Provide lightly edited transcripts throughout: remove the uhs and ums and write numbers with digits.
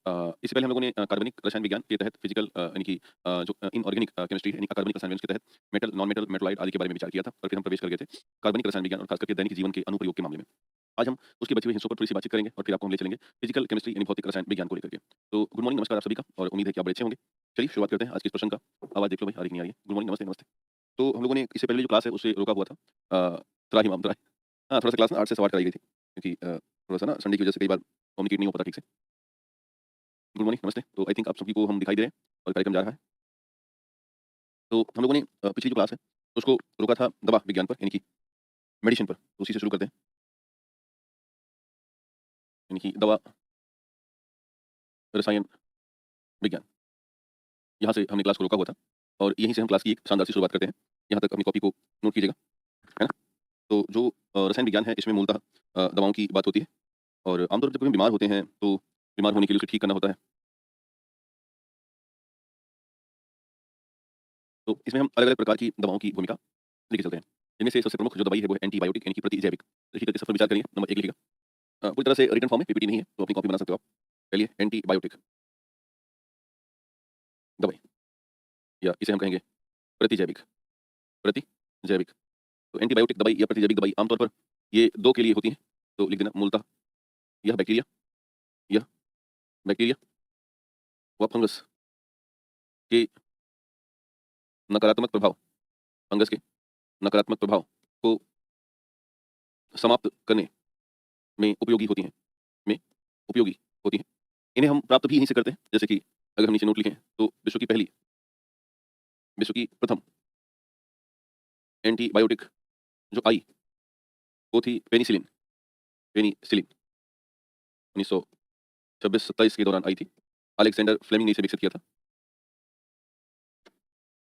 इससे पहले हम लोगों ने कार्बनिक रसायन विज्ञान के तहत फिजिकल यानी कि जो इनऑर्गेनिक केमिस्ट्री है यानी अकार्बनिक रसायन विज्ञान के तहत मेटल, नॉन मेटल, मेटालॉइड आदि के बारे में विचार किया था और फिर हम प्रवेश कर गए थे कार्बनिक रसायन विज्ञान और खास करके दैनिक जीवन के अनुप्रयोग के मामले में। आज हम उसके बचे हुए हिस्सों पर थोड़ी-सी बातचीत करेंगे और फिर आपको हम ले चलेंगे फिजिकल केमिस्ट्री यानी भौतिक रसायन विज्ञान को लेकर के। तो गुड मॉर्निंग, नमस्कार आप सभी का और उम्मीद है कि आप बड़े अच्छे होंगे। चलिए शुरुआत करते हैं आज के इस प्रश्न का। आवाज़ देख लो भाई आ रही कि नहीं आ रही है? गुड मॉर्निंग, नमस्ते, नमस्ते। तो हम लोगों ने इससे पहले जो क्लास है उसे रोका हुआ था। त्राहिमाम त्राहि हाँ, थोड़ा-सा क्लास ना 8 से सवा 8 कराई गई थी क्योंकि थोड़ा-सा ना संडे की वजह से कई बार कम्युनिकेट नहीं हो पाता ठीक से। गुड मॉर्निंग, नमस्ते। तो आई थिंक आप सभी को हम दिखाई दे रहे हैं और कार्यक्रम जा रहा है। तो हम लोगों ने पिछली जो क्लास है उसको रोका था दवा विज्ञान पर यानी कि मेडिसिन पर। तो उसी से शुरू करते हैं यानी कि दवा रसायन विज्ञान। यहाँ से हमने क्लास को रोका हुआ था और यहीं से हम क्लास की एक शानदार सी शुरुआत करते हैं। यहाँ तक अपनी कॉपी को नोट कीजिएगा, है ना? तो जो रसायन विज्ञान है इसमें मूलतः दवाओं की बात होती है और आमतौर पर जब कभी हम बीमार होते हैं तो बीमार होने के लिए उसे ठीक करना होता है। तो इसमें हम अलग-अलग प्रकार की दवाओं की भूमिका लेके चलते हैं। इनमें से सबसे प्रमुख जो दवाई है वो है एंटीबायोटिक यानी कि प्रतिजैविक। तो इसी करके सब पर विचार करेंगे। नंबर 1 लिखिएगा। पूरी तरह से रिटन फॉर्म में पीपीटी नहीं है तो अपनी कॉपी बना सकते हो आप। चलिए एंटीबायोटिक दवाई या इसे हम कहेंगे प्रतिजैविक। प्रतिजैविक। तो एंटीबायोटिक दवाई या प्रतिजैविक दवाई आमतौर पर ये 2 के लिए होती है। तो लिख देना मूलतः यह बैक्टीरिया यह बैक्टीरिया व फंगस के नकारात्मक प्रभाव फंगस के नकारात्मक प्रभाव को समाप्त करने में उपयोगी होती हैं में उपयोगी होती हैं। इन्हें हम प्राप्त भी यहीं से करते हैं। जैसे कि अगर हम नीचे नोट लिखें तो विश्व की प्रथम एंटीबायोटिक जो आई वो थी पेनिसिलिन। पेनिसिलिन 1926-27 के दौरान आई थी। अलेक्जेंडर फ्लेमिंग ने इसे विकसित किया था।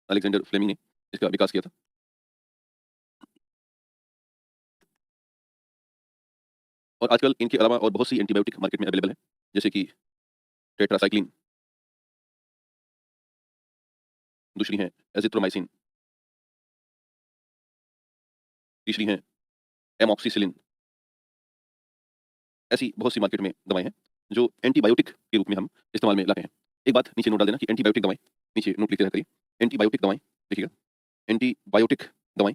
अलेक्जेंडर फ्लेमिंग ने इसका विकास किया था। और आजकल इनके अलावा और बहुत सी एंटीबायोटिक मार्केट में अवेलेबल है। जैसे कि टेट्रासाइक्लिन, दूसरी है एजिथ्रोमाइसिन, तीसरी है एमॉक्सिसिलिन। ऐसी बहुत सी मार्केट में दवाएँ हैं, जो एंटीबायोटिक के रूप में हम इस्तेमाल में लाते हैं। एक बात नीचे नोट डाल देना कि एंटीबायोटिक दवाएँ, नीचे नोट लिखते रहा करिए। एंटीबायोटिक दवाएँ लिखिएगा, एंटीबायोटिक दवाएँ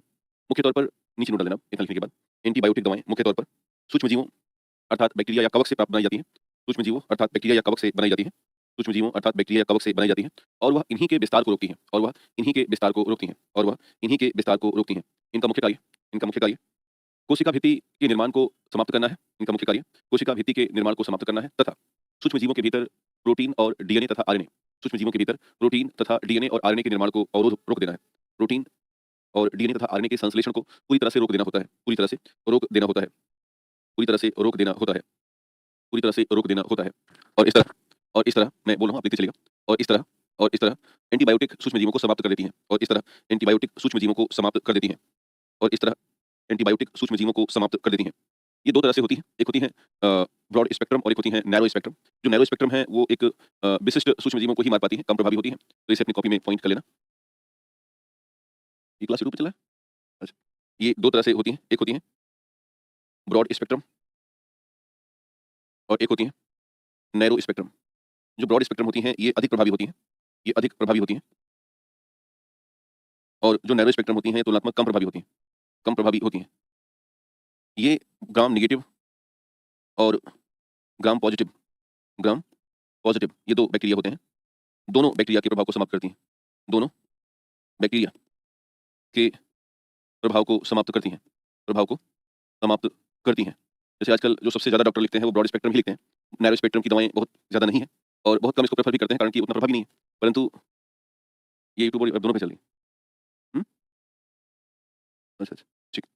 मुख्य तौर पर नीचे नोट डाल देना इतना लिखने के बाद। एंटीबायोटिक दवाएँ मुख्य तौर पर सूक्ष्मजीवों अर्थात बैक्टीरिया या कवक से प्राप्त बनाई जाती हैं। सूक्ष्मजीवों अर्थात बैक्टीरिया या कवक से बनाई जाती हैं। सूक्ष्मजीवों अर्थात बैक्टीरिया या कवक से बनाई जाती हैं और वह इन्हीं के विस्तार को रोकती हैं और वह इन्हीं के विस्तार को रोकती हैं और वह इन्हीं के विस्तार को रोकती हैं। इनका मुख्य कार्य कोशिका भित्ति के निर्माण को समाप्त करना है। इनका मुख्य कार्य कोशिका भित्ति के निर्माण को समाप्त करना है तथा सूक्ष्मजीवों के भीतर प्रोटीन और डीएनए तथा आरएनए सूक्ष्मजीवों के भीतर प्रोटीन तथा डीएनए और आरएनए के निर्माण को अवरोध रोक देना है। प्रोटीन और डीएनए तथा आरएनए के संश्लेषण को पूरी तरह से रोक देना होता है। पूरी तरह से रोक देना होता है। पूरी तरह से रोक देना होता है। पूरी तरह से रोक देना होता है। और इस तरह मैं बोल रहा हूँ आप लिखते चलिएगा। और इस तरह एंटीबायोटिक सूक्ष्मजीवों को समाप्त कर देती हैं। और इस तरह एंटीबायोटिक सूक्ष्मजीवों को समाप्त कर देती हैं। और इस तरह एंटीबायोटिक सूक्ष्मजीवों को समाप्त कर देती हैं। ये 2 तरह से होती हैं। एक होती हैं ब्रॉड स्पेक्ट्रम और एक होती हैं नैरो स्पेक्ट्रम। जो नैरो स्पेक्ट्रम है वो एक विशिष्ट सूक्ष्मजीवों को ही मार पाती हैं, कम प्रभावी होती हैं। तो इसे अपनी कॉपी में पॉइंट कर लेना। ये क्लास शुरू पे चल रहा है? अच्छा। ये 2 तरह से होती हैं। एक होती हैं ब्रॉड स्पेक्ट्रम और एक होती हैं नैरो स्पेक्ट्रम। जो ब्रॉड स्पेक्ट्रम होती हैं ये अधिक प्रभावी होती हैं। ये अधिक प्रभावी होती हैं और जो नैरो स्पेक्ट्रम होती हैं ये तुलनात्मक कम प्रभावी होती हैं। कम प्रभावी होती हैं। ये ग्राम नेगेटिव और ग्राम पॉजिटिव ग्राम पॉजिटिव ये 2 बैक्टीरिया होते हैं। दोनों बैक्टीरिया के प्रभाव को समाप्त करती हैं। दोनों बैक्टीरिया के प्रभाव को समाप्त करती हैं। प्रभाव को समाप्त करती हैं। जैसे आजकल जो सबसे ज़्यादा डॉक्टर लिखते हैं वो ब्रॉड स्पेक्ट्रम ही लिखते हैं। नैरो स्पेक्ट्रम की दवाएँ बहुत ज़्यादा नहीं है और बहुत कम इसको प्रेफ़र भी करते हैं कारण कि उतना प्रभावी नहीं है। परंतु ये यूट्यूब और दोनों पे चल रही है। हुँ? अच्छा, अच्छा। ठीक।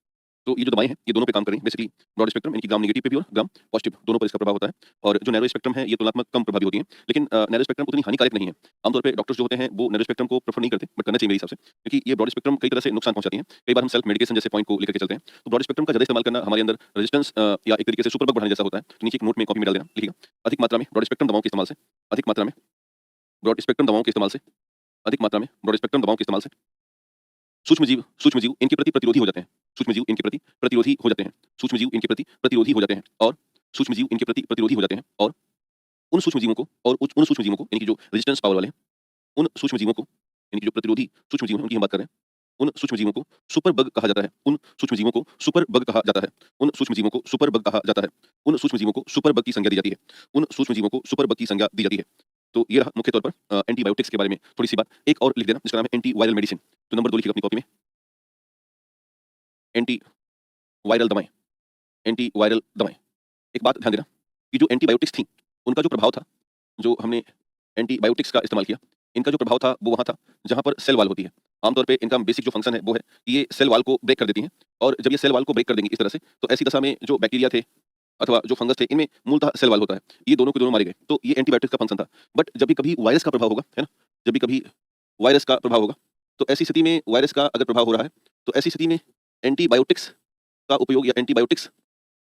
तो ये जो दवाएँ हैं, ये दोनों पे काम कर रही हैं। बेसिकली ब्रॉड स्पेक्ट्रम यानी कि ग्राम नेगेटिव पे भी और ग्राम पॉजिटिव दोनों पर इसका प्रभाव होता है। और जो नैरो स्पेक्ट्रम है, ये तुलनात्मक कम प्रभावी होती हैं। लेकिन नैरो स्पेक्ट्रम उतनी हानिकारक नहीं है। आमतौर पे डॉक्टर्स जो होते हैं, वो नैरो स्पेक्ट्रम को प्रेफ़र नहीं करते, बट करना चाहिए मेरे हिसाब से। क्योंकि ये ब्रॉड स्पेक्ट्रम कई तरह से नुकसान पहुँचाती हैं। कई बार हम सेल्फ मेडिकेशन जैसे पॉइंट को लेकर के चलते हैं। तो ब्रॉड स्पेक्ट्रम का ज़्यादा इस्तेमाल करना हमारे अंदर रेजिस्टेंस या एक तरीके से सुपर बग बढ़ाने जैसा होता है। तो नीचे एक नोट में कॉपी में डाल देना, लिखिएगा। अधिक मात्रा में ब्रॉड स्पेक्ट्रम दवाओं के इस्तेमाल से अधिक मात्रा में ब्रॉड स्पेक्ट्रम दवाओं के इस्तेमाल से अधिक मात्रा में ब्रॉड स्पेक्ट्रम दवाओं के इस्तेमाल से सूक्ष्मजीव इनके प्रति प्रतिरोधी हो जाते हैं। सूक्ष्मजीव इनके प्रति प्रतिरोधी हो जाते हैं। सूक्ष्मजीव इनके प्रति प्रतिरोधी हो जाते हैं और सूक्ष्मजीव इनके प्रति प्रतिरोधी हो जाते हैं और उन सूक्ष्म जीवों को और उन सूक्ष्म जीवों को यानी कि जो रेजिस्टेंस पावर वाले हैं, उन सूक्ष्म जीवों को यानी कि जो प्रतिरोधी सूक्ष्म जीव हैं उनकी हम बात कर रहे हैं। उन सूक्ष्म जीवों को सुपर बग कहा जाता है। उन सूक्ष्म जीवों को सुपर बग कहा जाता है। उन सूक्ष्म जीवों को सुपर बग कहा जाता है। उन सूक्ष्म जीवों को सुपर बग की संज्ञा दी जाती है। उन सूक्ष्म जीवों को सुपर बग की संज्ञा दी जाती है। तो ये रहा मुख्य तौर पर एंटीबायोटिक्स के बारे में थोड़ी-सी बात। एक और लिख देना जिसका नाम है एंटी वायरल मेडिसिन। तो नंबर 2 लिखिएगा अपनी कॉपी में। एंटी वायरल दवाएँ, एंटी वायरल दवाएँ। एक बात ध्यान देना कि जो एंटीबायोटिक्स थी, उनका जो प्रभाव था, जो हमने एंटीबायोटिक्स का इस्तेमाल किया, इनका जो प्रभाव था वो वहाँ था जहाँ पर सेल वॉल होती है। आमतौर पे इनका बेसिक जो फंक्शन है वो है कि ये सेल वॉल को ब्रेक कर देती हैं और जब ये सेल वॉल को ब्रेक कर देंगी इस तरह से, तो ऐसी दशा में जो बैक्टीरिया थे अथवा जो फंगस थे, इनमें मूलतः सेल वॉल होता है। ये दोनों के दोनों मारे गए। तो ये एंटीबायोटिक्स का फंक्शन था। बट जब भी कभी वायरस का प्रभाव होगा, है ना? जब भी कभी वायरस का प्रभाव होगा, तो ऐसी स्थिति में वायरस का अगर प्रभाव हो रहा है, तो ऐसी स्थिति में एंटीबायोटिक्स का उपयोग या एंटीबायोटिक्स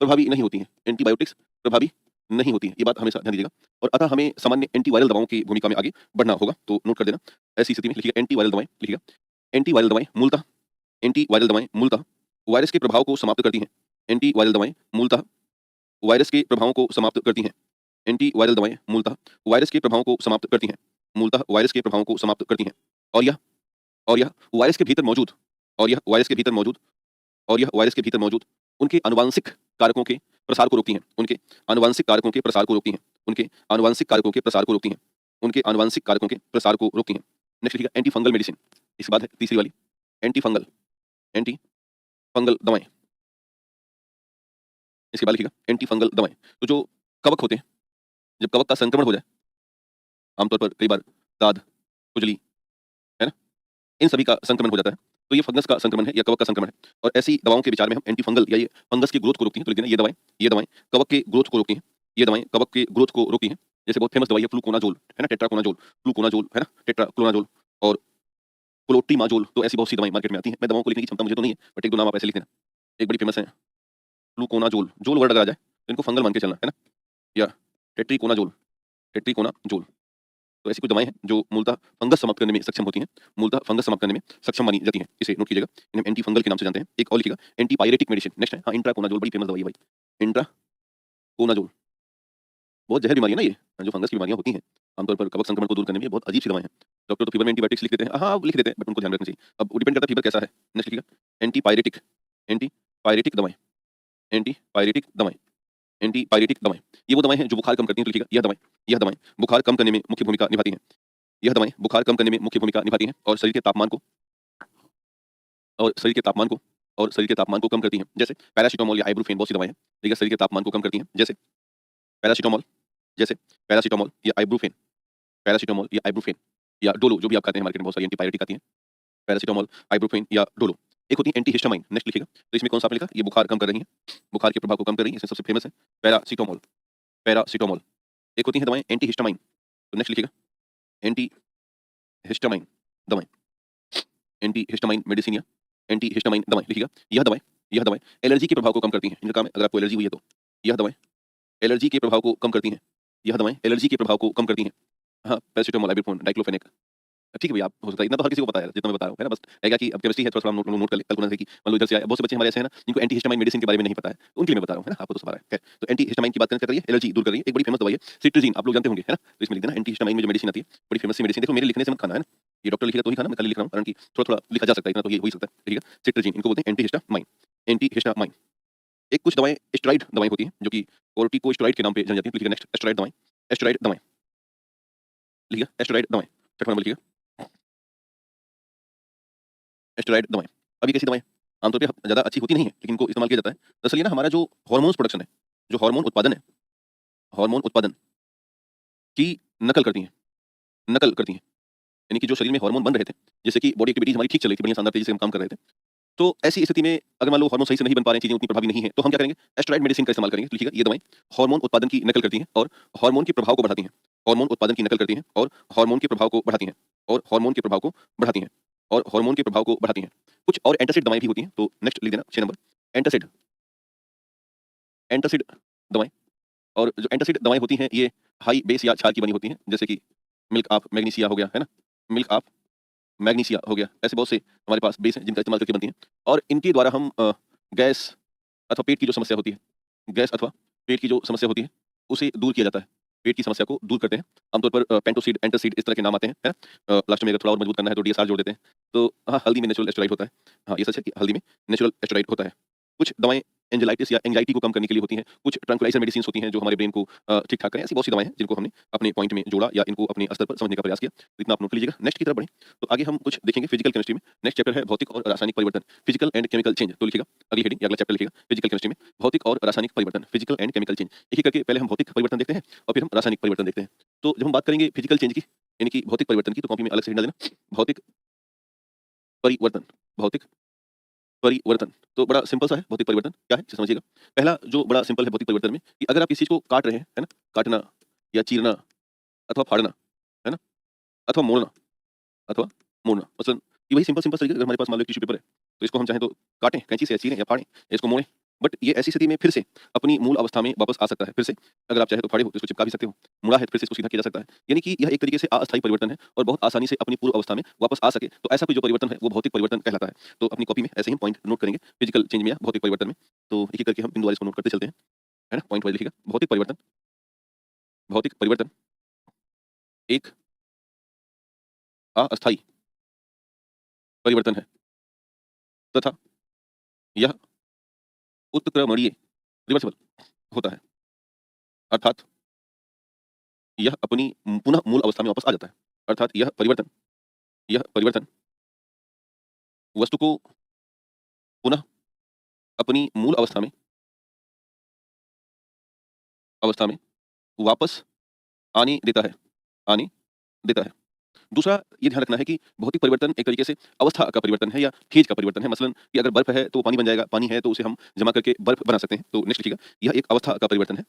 प्रभावी नहीं होती हैं। एंटीबायोटिक्स प्रभावी नहीं होती हैं। ये बात हमेशा ध्यान दीजिएगा और अतः हमें सामान्य एंटीवायरल दवाओं की भूमिका में आगे बढ़ना होगा। तो नोट कर देना। ऐसी स्थिति में लिखिएगा एंटीवायरल दवाएँ लिखिएगा। एंटीवायरल दवाएँ मूलतः वायरस के प्रभाव को समाप्त करती हैं। एंटीवायरल दवाएँ मूलतः वायरस के प्रभावों को समाप्त करती हैं। एंटीवायरल दवाएँ मूलतः वायरस के प्रभावों को समाप्त करती हैं। मूलतः वायरस के प्रभावों को समाप्त करती हैं। और यह और यह वायरस के भीतर मौजूद और यह वायरस के भीतर मौजूद और यह वायरस के भीतर मौजूद उनके आनुवांशिक कारकों के प्रसार को रोकती हैं। उनके आनुवांशिक कारकों के प्रसार को रोकती हैं। उनके आनुवांशिक कारकों के प्रसार को रोकती हैं। उनके आनुवांशिक कारकों के प्रसार को रोकती हैं। नेक्स्ट लिखिएगा एंटी फंगल मेडिसिन। इसके बाद है तीसरी वाली एंटी फंगल दवाएं। इसके बाद लिखिएगा एंटी फंगल दवाएं। तो जो कवक होते हैं, जब कवक का संक्रमण हो जाए, आमतौर पर कई बार दाद, खुजली, है ना, इन सभी का संक्रमण हो जाता है, तो ये फंगस का संक्रमण है या कवक का संक्रमण है। और ऐसी दवाओं के विचार में हम एंटी फंगल या ये फंगस की ग्रोथ को रोकती हैं, तो लिख देना ये दवाएं कवक के ग्रोथ को रोकती हैं। ये दवाएं कवक के ग्रोथ को रोकती हैं। जैसे बहुत फेमस दवाई है फ्लूकोनाजोल, है ना, टेट्राकोनाजोल, फ्लूकोनाजोल, है ना, टेट्राक्लोनाजोल और क्लोट्रीमाजोल। तो ऐसी बहुत सी दवाएं मार्केट में आती हैं। मैं दवाओं को लिखने की क्षमता मुझे तो नहीं है, बट एक दो नाम आप ऐसे लिख देना। एक बड़ी फेमस है फ्लूकोनाजोल, जोल वर्ड अगर आ जाए तो इनको फंगल मान के चलना, है ना, या टेट्रिकोनाजोल, टेट्रिकोनाजोल। तो ऐसी कुछ दवाएं हैं जो मूलतः फंगस समाप्त करने में सक्षम होती हैं, मूलतः फंगस समाप्त करने में सक्षम मानी जाती हैं। इसे नोट कीजिएगा। इन्हें एंटी फंगल के नाम से जानते हैं। एक और लिखिएगा एंटी पायरेटिक मेडिसिन। नेक्स्ट है इंट्राकोनाजोल, बड़ी फेमस दवाई है भाई, इंट्राकोनाजोल। बहुत जहर बीमारी है ना ये, जो फंगस की बीमारियां होती हैं, आमतौर पर कवक संक्रमण को दूर करने में ये बहुत अजीब सी दवाएं हैं। डॉक्टर तो फीवर में एंटीबायोटिक्स लिख देते हैं, हाँ लिख देते हैं, बट उनको ध्यान रखना चाहिए। अब वो डिपेंड करता है फीवर कैसा है। नेक्स्ट लिखिएगा एंटी पायरेटिक दवाएं, एंटी पायरेटिक दवाएं। ये वो दवाएं हैं जो बुखार कम करती हैं। तो लिखिएगा यह दवाएं बुखार कम करने में मुख्य भूमिका निभाती हैं। यह दवाएं बुखार कम करने में मुख्य भूमिका निभाती हैं और शरीर के तापमान को कम करती हैं। जैसे पैरासिटामोल या आइब्रूफेन, बहुत सी दवाएं हैं, ठीक है, शरीर के तापमान को कम करती हैं। जैसे पैरासिटामोल या आइब्रूफेन या डोलो, जो भी आप खाते हैं, मार्केट में बहुत सारी एंटीपायरेटिक आती हैं। पैरासिटामोल, आइब्रूफेन या डोलो। एक होती है एंटीहिस्टामाइन। नेक्स्ट लिखिएगा। तो इसमें कौन सा आपने लिखा, ये बुखार कम कर रही है, बुखार के प्रभाव को कम कर रही है। इसमें सबसे फेमस है पैरासिटामोल। एक होती है दवाएं एंटीहिस्टामाइन। तो नेक्स्ट लिखिएगा एंटीहिस्टामाइन दवाएं, एंटीहिस्टामाइन मेडिसिन या एंटीहिस्टामाइन दवाएं लिखिएगा। यह दवाएं एलर्जी के प्रभाव को कम करती हैं। इनका काम है, अगर आपको एलर्जी हुई है तो यह दवाएं एलर्जी के प्रभाव को कम करती हैं। यह दवाएं एलर्जी के प्रभाव को कम करती हैं। हाँ, पैरासिटामोल, आइब्रूफेन, डाइक्लोफेनेक। ठीक है भैया, आप हो सकता है इतना तो हर किसी को पता है जितना मैं बता रहा हूँ, है ना। बस रहेगा कि अब केमिस्ट्री है, थोड़ा-सा हम नोट कर ले, कल्पना है कि मान लो इधर से आए, बहुत से बच्चे हमारे ऐसे हैं ना जिनको एंटीहिस्टामाइन मेडिसिन के बारे में नहीं पता है, तो उनके लिए मैं बता रहा हूँ, है ना। आपको तो सब आ रहा है। खैर, तो एंटीहिस्टामाइन की बात कर रही है, एलर्जी दूर कर रही है। एक बड़ी फेमस दवाई है सिट्रीजिन, आप लोग जानते होंगे, है ना। तो इसमें लिख देना एंटीहिस्टामाइन में जो मेडिसिन आती है, बड़ी फेमस सी मेडिसिन। देखो मेरे लिखने से मत खाना, है ना। ये डॉक्टर लिखेगा तो ही खाना, मैं खाली लिख रहा हूँ, कारण कि थोड़ा-थोड़ा लिखा जा सकता है, इतना तो ये हो ही सकता है। लिखिएगा सिट्रीजिन, इनको बोलते हैं एंटीहिस्टामाइन। एक कुछ दवाएं स्टेरॉइड दवाएं होती हैं जो कि कोर्टिकोस्टेरॉइड के नाम पे जानी जाती हैं। तो लिखिएगा नेक्स्ट स्टेरॉइड दवाएं, लिखिएगा स्टेरॉइड दवाएं। छठवां नंबर लिखिएगा स्टेरॉइड दवाएं। अब ये कैसी दवाएं, आमतौर पे ज़्यादा अच्छी होती नहीं है, लेकिन इनको इस्तेमाल किया जाता है। दरअसल ये ना हमारा जो हार्मोन्स प्रोडक्शन है, जो हार्मोन उत्पादन की नकल करती हैं। यानी कि जो शरीर में हार्मोन बन रहे थे, जैसे कि बॉडी एक्टिविटीज हमारी ठीक चल रही थी, बढ़िया शानदार तेजी से हम काम कर रहे थे, तो ऐसी स्थिति में अगर मान लो हार्मोन सही से नहीं बन पा रहे हैं, चीजें उतनी प्रभावी नहीं है, तो हम क्या करेंगे, एस्टेरॉइड मेडिसिन का इस्तेमाल करेंगे। तो लिखिएगा ये दवाएं हार्मोन उत्पादन की नकल करती हैं और हार्मोन के प्रभाव को बढ़ाती हैं। हार्मोन उत्पादन की नकल करती हैं और हार्मोन के प्रभाव को बढ़ाती हैं और हार्मोन के प्रभाव को बढ़ाती हैं और हार्मोन के प्रभाव को बढ़ाती हैं। कुछ और एंटासिड दवाएं भी होती हैं। तो नेक्स्ट लिख देना 6 नंबर एंटासिड दवाएं। और जो एंटासिड दवाएं होती हैं, ये हाई बेस या क्षार की बनी होती हैं, जैसे कि मिल्क ऑफ मैग्नीशिया हो गया, है ना, मिल्क ऑफ मैग्नीशिया हो गया। ऐसे बहुत से हमारे पास बेस हैं जिनका इस्तेमाल करके बनती हैं और इनके द्वारा हम गैस अथवा पेट की जो समस्या होती है, गैस अथवा पेट की जो समस्या होती है, उसे दूर किया जाता है। पेट की समस्या को दूर करते हैं। आमतौर पर पेंटोसिड, एंटासिड इस तरह के नाम आते हैं, है ना? लास्ट में अगर थोड़ा और मजबूत करना है तो डीएसआर जोड़ देते हैं। तो हाँ, हल्दी में नेचुरल एस्टेरॉइड होता है। हाँ, ये सच है कि हल्दी में नेचुरल एस्टेरॉइड होता है। कुछ दवाएँ एंजेलाइटिस या एंग्जायटी को कम करने के लिए होती हैं। कुछ ट्रैंक्विलाइज़र मेडिसिन्स होती हैं जो हमारे ब्रेन को ठीक-ठाक करें। ऐसी बहुत सी दवाएँ हैं जिनको हमने अपने पॉइंट में जोड़ा या इनको अपने स्तर पर समझने का प्रयास किया। तो इतना आप नोट कर लीजिएगा। नेक्स्ट की तरफ बढ़ें, तो आगे हम कुछ देखेंगे फिजिकल केमिस्ट्री में। नेक्स्ट चैप्टर है भौतिक और रासायनिक परिवर्तन, फिजिकल एंड केमिकल चेंज। तो लिखिएगा, अगली हेडिंग या अगला चैप्टर लिखिएगा फिजिकल केमिस्ट्री में भौतिक और रासायनिक परिवर्तन, फिजिकल एंड केमिकल चेंज। एक-एक करके पहले हम भौतिक परिवर्तन देखते हैं और फिर हम रासायनिक परिवर्तन देखते हैं। तो जब हम बात करेंगे फिजिकल चेंज की, यानी कि भौतिक परिवर्तन की, तो कॉपी में अलग से हेडिंग डाल देना, भौतिक परिवर्तन, भौतिक परिवर्तन। तो बड़ा सिंपल सा है भौतिक परिवर्तन, क्या है इसे समझिएगा। पहला जो बड़ा सिंपल है भौतिक परिवर्तन में कि अगर आप किसी चीज़ को काट रहे हैं, है ना? काटना या चीरना अथवा फाड़ना, है ना? अथवा मोड़ना अथवा मोड़ना। मसलन ये वही सिंपल तरीका, अगर हमारे पास मान लो एक टिश्यू पेपर है, तो इसको हम चाहें तो काटें कैंची से, या चीरें या फाड़ें या इसको मोड़ें। बट ये ऐसी स्थिति में फिर से अपनी मूल अवस्था में वापस आ सकता है। फिर से अगर आप चाहें तो फाड़े हो तो इसको चिपका भी सकते हो। मुड़ा है तो फिर से इसको सीधा किया जा सकता है। यानी कि यह एक तरीके से अस्थायी परिवर्तन है और बहुत आसानी से अपनी पूर्व अवस्था में वापस आ सके। तो ऐसा कोई जो परिवर्तन है वो भौतिक परिवर्तन कहलाता है। तो अपनी कॉपी में ऐसे ही पॉइंट नोट करेंगे फिजिकल चेंज में या भौतिक परिवर्तन में। तो एक-एक करके हम बिंदु वाइज़ इसको नोट करते चलते हैं। है ना? पॉइंट वाइज़ लिखिएगा। भौतिक परिवर्तन एक अस्थायी परिवर्तन है तथा यह उत्क्रमणीय रिवर्सिबल होता है। अर्थात यह अपनी पुनः मूल अवस्था में वापस आ जाता है। अर्थात यह परिवर्तन वस्तु को पुनः अपनी मूल अवस्था में वापस आने देता है आने देता है। दूसरा ये ध्यान रखना है कि भौतिक परिवर्तन एक तरीके से अवस्था का परिवर्तन है या फेज का परिवर्तन है। मसलन कि अगर बर्फ है तो पानी बन जाएगा, पानी है तो उसे हम जमा करके बर्फ बना सकते हैं। तो नेक्स्ट लिखिएगा, यह एक अवस्था का परिवर्तन है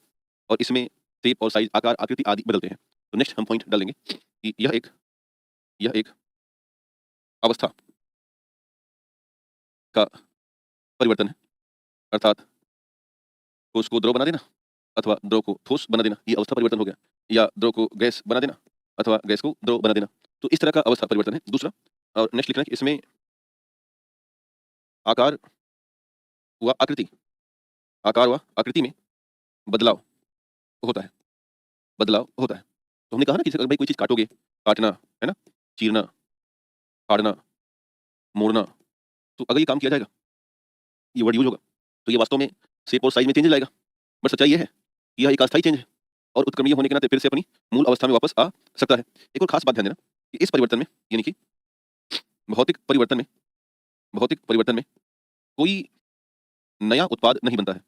और इसमें शेप और साइज, आकार, आकृति आदि बदलते हैं। तो नेक्स्ट हम पॉइंट डालेंगे कि यह एक अवस्था का परिवर्तन है। अर्थात ठोस को द्रव बना देना अथवा द्रव को ठोस बना देना, ये अवस्था परिवर्तन हो गया। या द्रव को गैस बना देना अथवा गैस को द्रव बना देना। तो इस तरह का अवस्था परिवर्तन है दूसरा। और नेक्स्ट लिखना है कि इसमें आकार व आकृति आकार व आकृति में बदलाव होता है बदलाव होता है। तो हमने कहा ना कि अगर भाई कोई चीज़ काटोगे, काटना, है ना? चीरना, फाड़ना, मोड़ना, तो अगर ये काम किया जाएगा, ये वर्ड यूज़ होगा, तो ये वास्तव में शेप और साइज़ में चेंज लाएगा। बट सच्चाई ये है कि यह एक अस्थायी चेंज है और उत्क्रमणीय होने के नाते फिर से अपनी मूल अवस्था में वापस आ सकता है। एक और खास बात ध्यान देना कि इस परिवर्तन में, यानी कि भौतिक परिवर्तन में भौतिक परिवर्तन में कोई नया उत्पाद नहीं बनता है।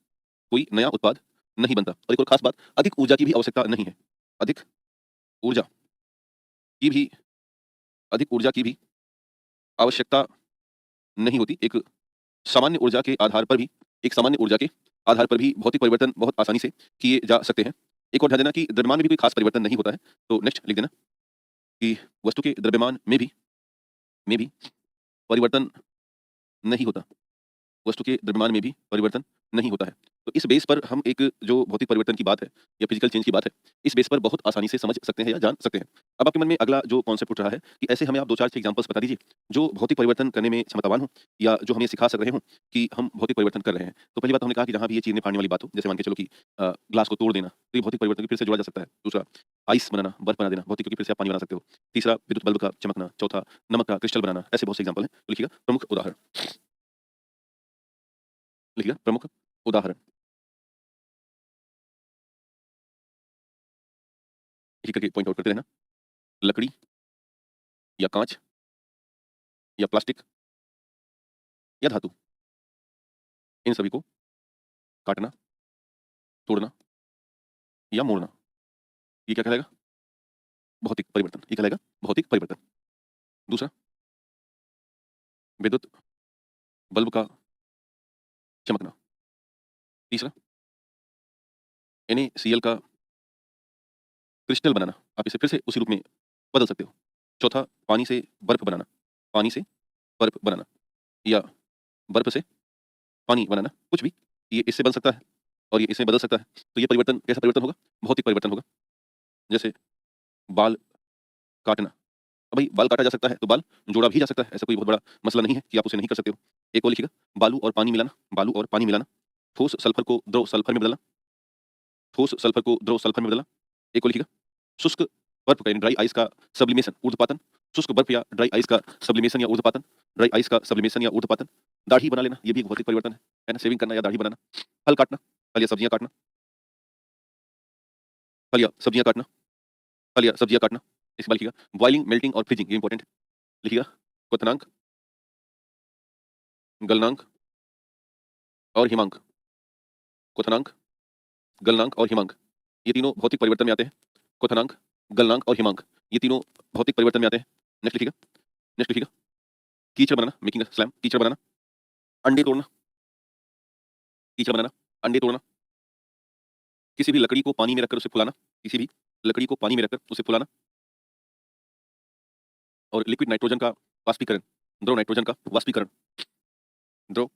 कोई नया उत्पाद नहीं बनता। और एक और खास बात, अधिक ऊर्जा की भी आवश्यकता नहीं है। अधिक ऊर्जा की भी अधिक ऊर्जा की भी आवश्यकता नहीं होती। एक सामान्य ऊर्जा के आधार पर भी भौतिक परिवर्तन बहुत आसानी से किए जा सकते हैं। एक और ध्यान देना कि द्रव्यमान में भी कोई खास परिवर्तन नहीं होता है। तो नेक्स्ट लिख देना कि वस्तु के द्रव्यमान में भी परिवर्तन नहीं होता। वस्तु के द्रव्यमान में भी परिवर्तन नहीं होता है। तो इस बेस पर हम एक जो भौतिक परिवर्तन की बात है या फिजिकल चेंज की बात है, इस बेस पर बहुत आसानी से समझ सकते हैं या जान सकते हैं। अब आपके मन में अगला जो कॉन्सेप्ट उठ रहा है कि ऐसे हमें आप 2-4 एग्जांपल्स बता दीजिए जो भौतिक परिवर्तन करने में क्षमतावान हों या जो हमें सिखा सक रहे हों कि हम भौतिक परिवर्तन कर रहे हैं। तो पहली बात हमने कहा कि जहाँ भी ये चीरने-फाड़ने वाली बात हो, जैसे मान के चलो कि ग्लास को तोड़ देना, तो ये भौतिक परिवर्तन फिर से जोड़ा जा सकता है। दूसरा, आइस बनाना, बर्फ बना देना, भौतिक, क्योंकि फिर से आप पानी बना सकते हो। तीसरा, विद्युत बल्ब का चमकना। चौथा, नमक का क्रिस्टल बनाना। ऐसे बहुत से एग्जांपल हैं। तो लिखिएगा प्रमुख उदाहरण। लिखिएगा प्रमुख उदाहरण। एक-एक करके पॉइंट आउट करते रहना। लकड़ी या काँच या प्लास्टिक या धातु, इन सभी को काटना, तोड़ना या मोड़ना, ये क्या कहलाएगा? भौतिक परिवर्तन। ये कहलाएगा भौतिक परिवर्तन। दूसरा, विद्युत बल्ब का चमकना। तीसरा, NaCl का क्रिस्टल बनाना, आप इसे फिर से उसी रूप में बदल सकते हो। चौथा, पानी से बर्फ बनाना, पानी से बर्फ बनाना या बर्फ से पानी बनाना, कुछ भी। ये इससे बन सकता है और ये इसमें बदल सकता है। तो ये परिवर्तन कैसा परिवर्तन होगा? भौतिक परिवर्तन होगा। जैसे बाल काटना। अब भाई बाल काटा जा सकता है तो बाल जोड़ा भी जा सकता है। ऐसा कोई बहुत बड़ा मसला नहीं है कि आप उसे नहीं कर सकते हो। एक और लिखिएगा, बालू और पानी मिलाना, बालू और पानी मिलाना, ठोस सल्फर को द्रव सल्फर में बदलना, ठोस सल्फर को द्रव सल्फर में बदलना, एक को लिखिएगा शुष्क बर्फ का यानी ड्राई आइस का सब्लिमेशन ऊर्ध्वपातन, शुष्क बर्फ या ड्राई आइस का सब्लिमेशन या ऊर्ध्वपातन, ड्राई आइस का सब्लिमेशन या ऊर्ध्वपातन, दाढ़ी बना लेना, ये भी एक भौतिक परिवर्तन है ना? शेविंग करना या दाढ़ी बनाना, फल काटना, फल या सब्जियां काटना, फल या सब्जियां काटना, फल या सब्जियां काटना। इसके बाद लिखिएगा बॉइलिंग, मेल्टिंग और फ्रीजिंग, ये इंपॉर्टेंट है। लिखिएगा क्वथनांक, गलनांक और हिमांक, क्वथनांक, गलनांक और हिमांक, ये तीनों भौतिक परिवर्तन में आते हैं। क्वथनांक, गलनांक और हिमांक, ये तीनों भौतिक परिवर्तन में आते हैं। नेक्स्ट लिखिएगा, नेक्स्ट लिखिएगा कीचड़ बनाना, मेकिंग स्लैम, कीचड़ बनाना, अंडे तोड़ना, कीचड़ बनाना, अंडे तोड़ना, किसी भी लकड़ी को पानी में रखकर उसे फुलाना, किसी भी लकड़ी को पानी में रखकर उसे फुलाना, और लिक्विड नाइट्रोजन का वाष्पीकरण, द्रव नाइट्रोजन का वाष्पीकरण, द्रव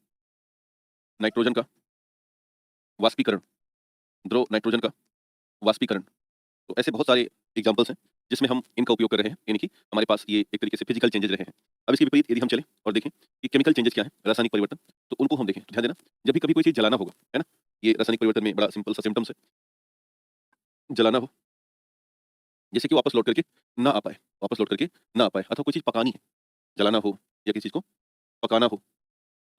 नाइट्रोजन का वाष्पीकरण, द्रव नाइट्रोजन का वाष्पीकरण। तो ऐसे बहुत सारे एग्जांपल्स हैं जिसमें हम इनका उपयोग कर रहे हैं, यानी कि हमारे पास ये एक तरीके से फिजिकल चेंजेस रहे हैं। अब इसके विपरीत यदि हम चलें और देखें कि केमिकल चेंजेस क्या है, रासायनिक परिवर्तन, तो उनको हम देखें तो ध्यान देना, जब भी कभी कोई चीज जलाना होगा, है ना, ये रासायनिक परिवर्तन में बड़ा सिंपल सा सिम्टम्स है। जलाना हो, जैसे कि वापस लौट करके ना आ पाए, वापस लौट करके ना आ पाए, अथवा कोई चीज पकानी है, जलाना हो या किसी चीज को पकाना हो,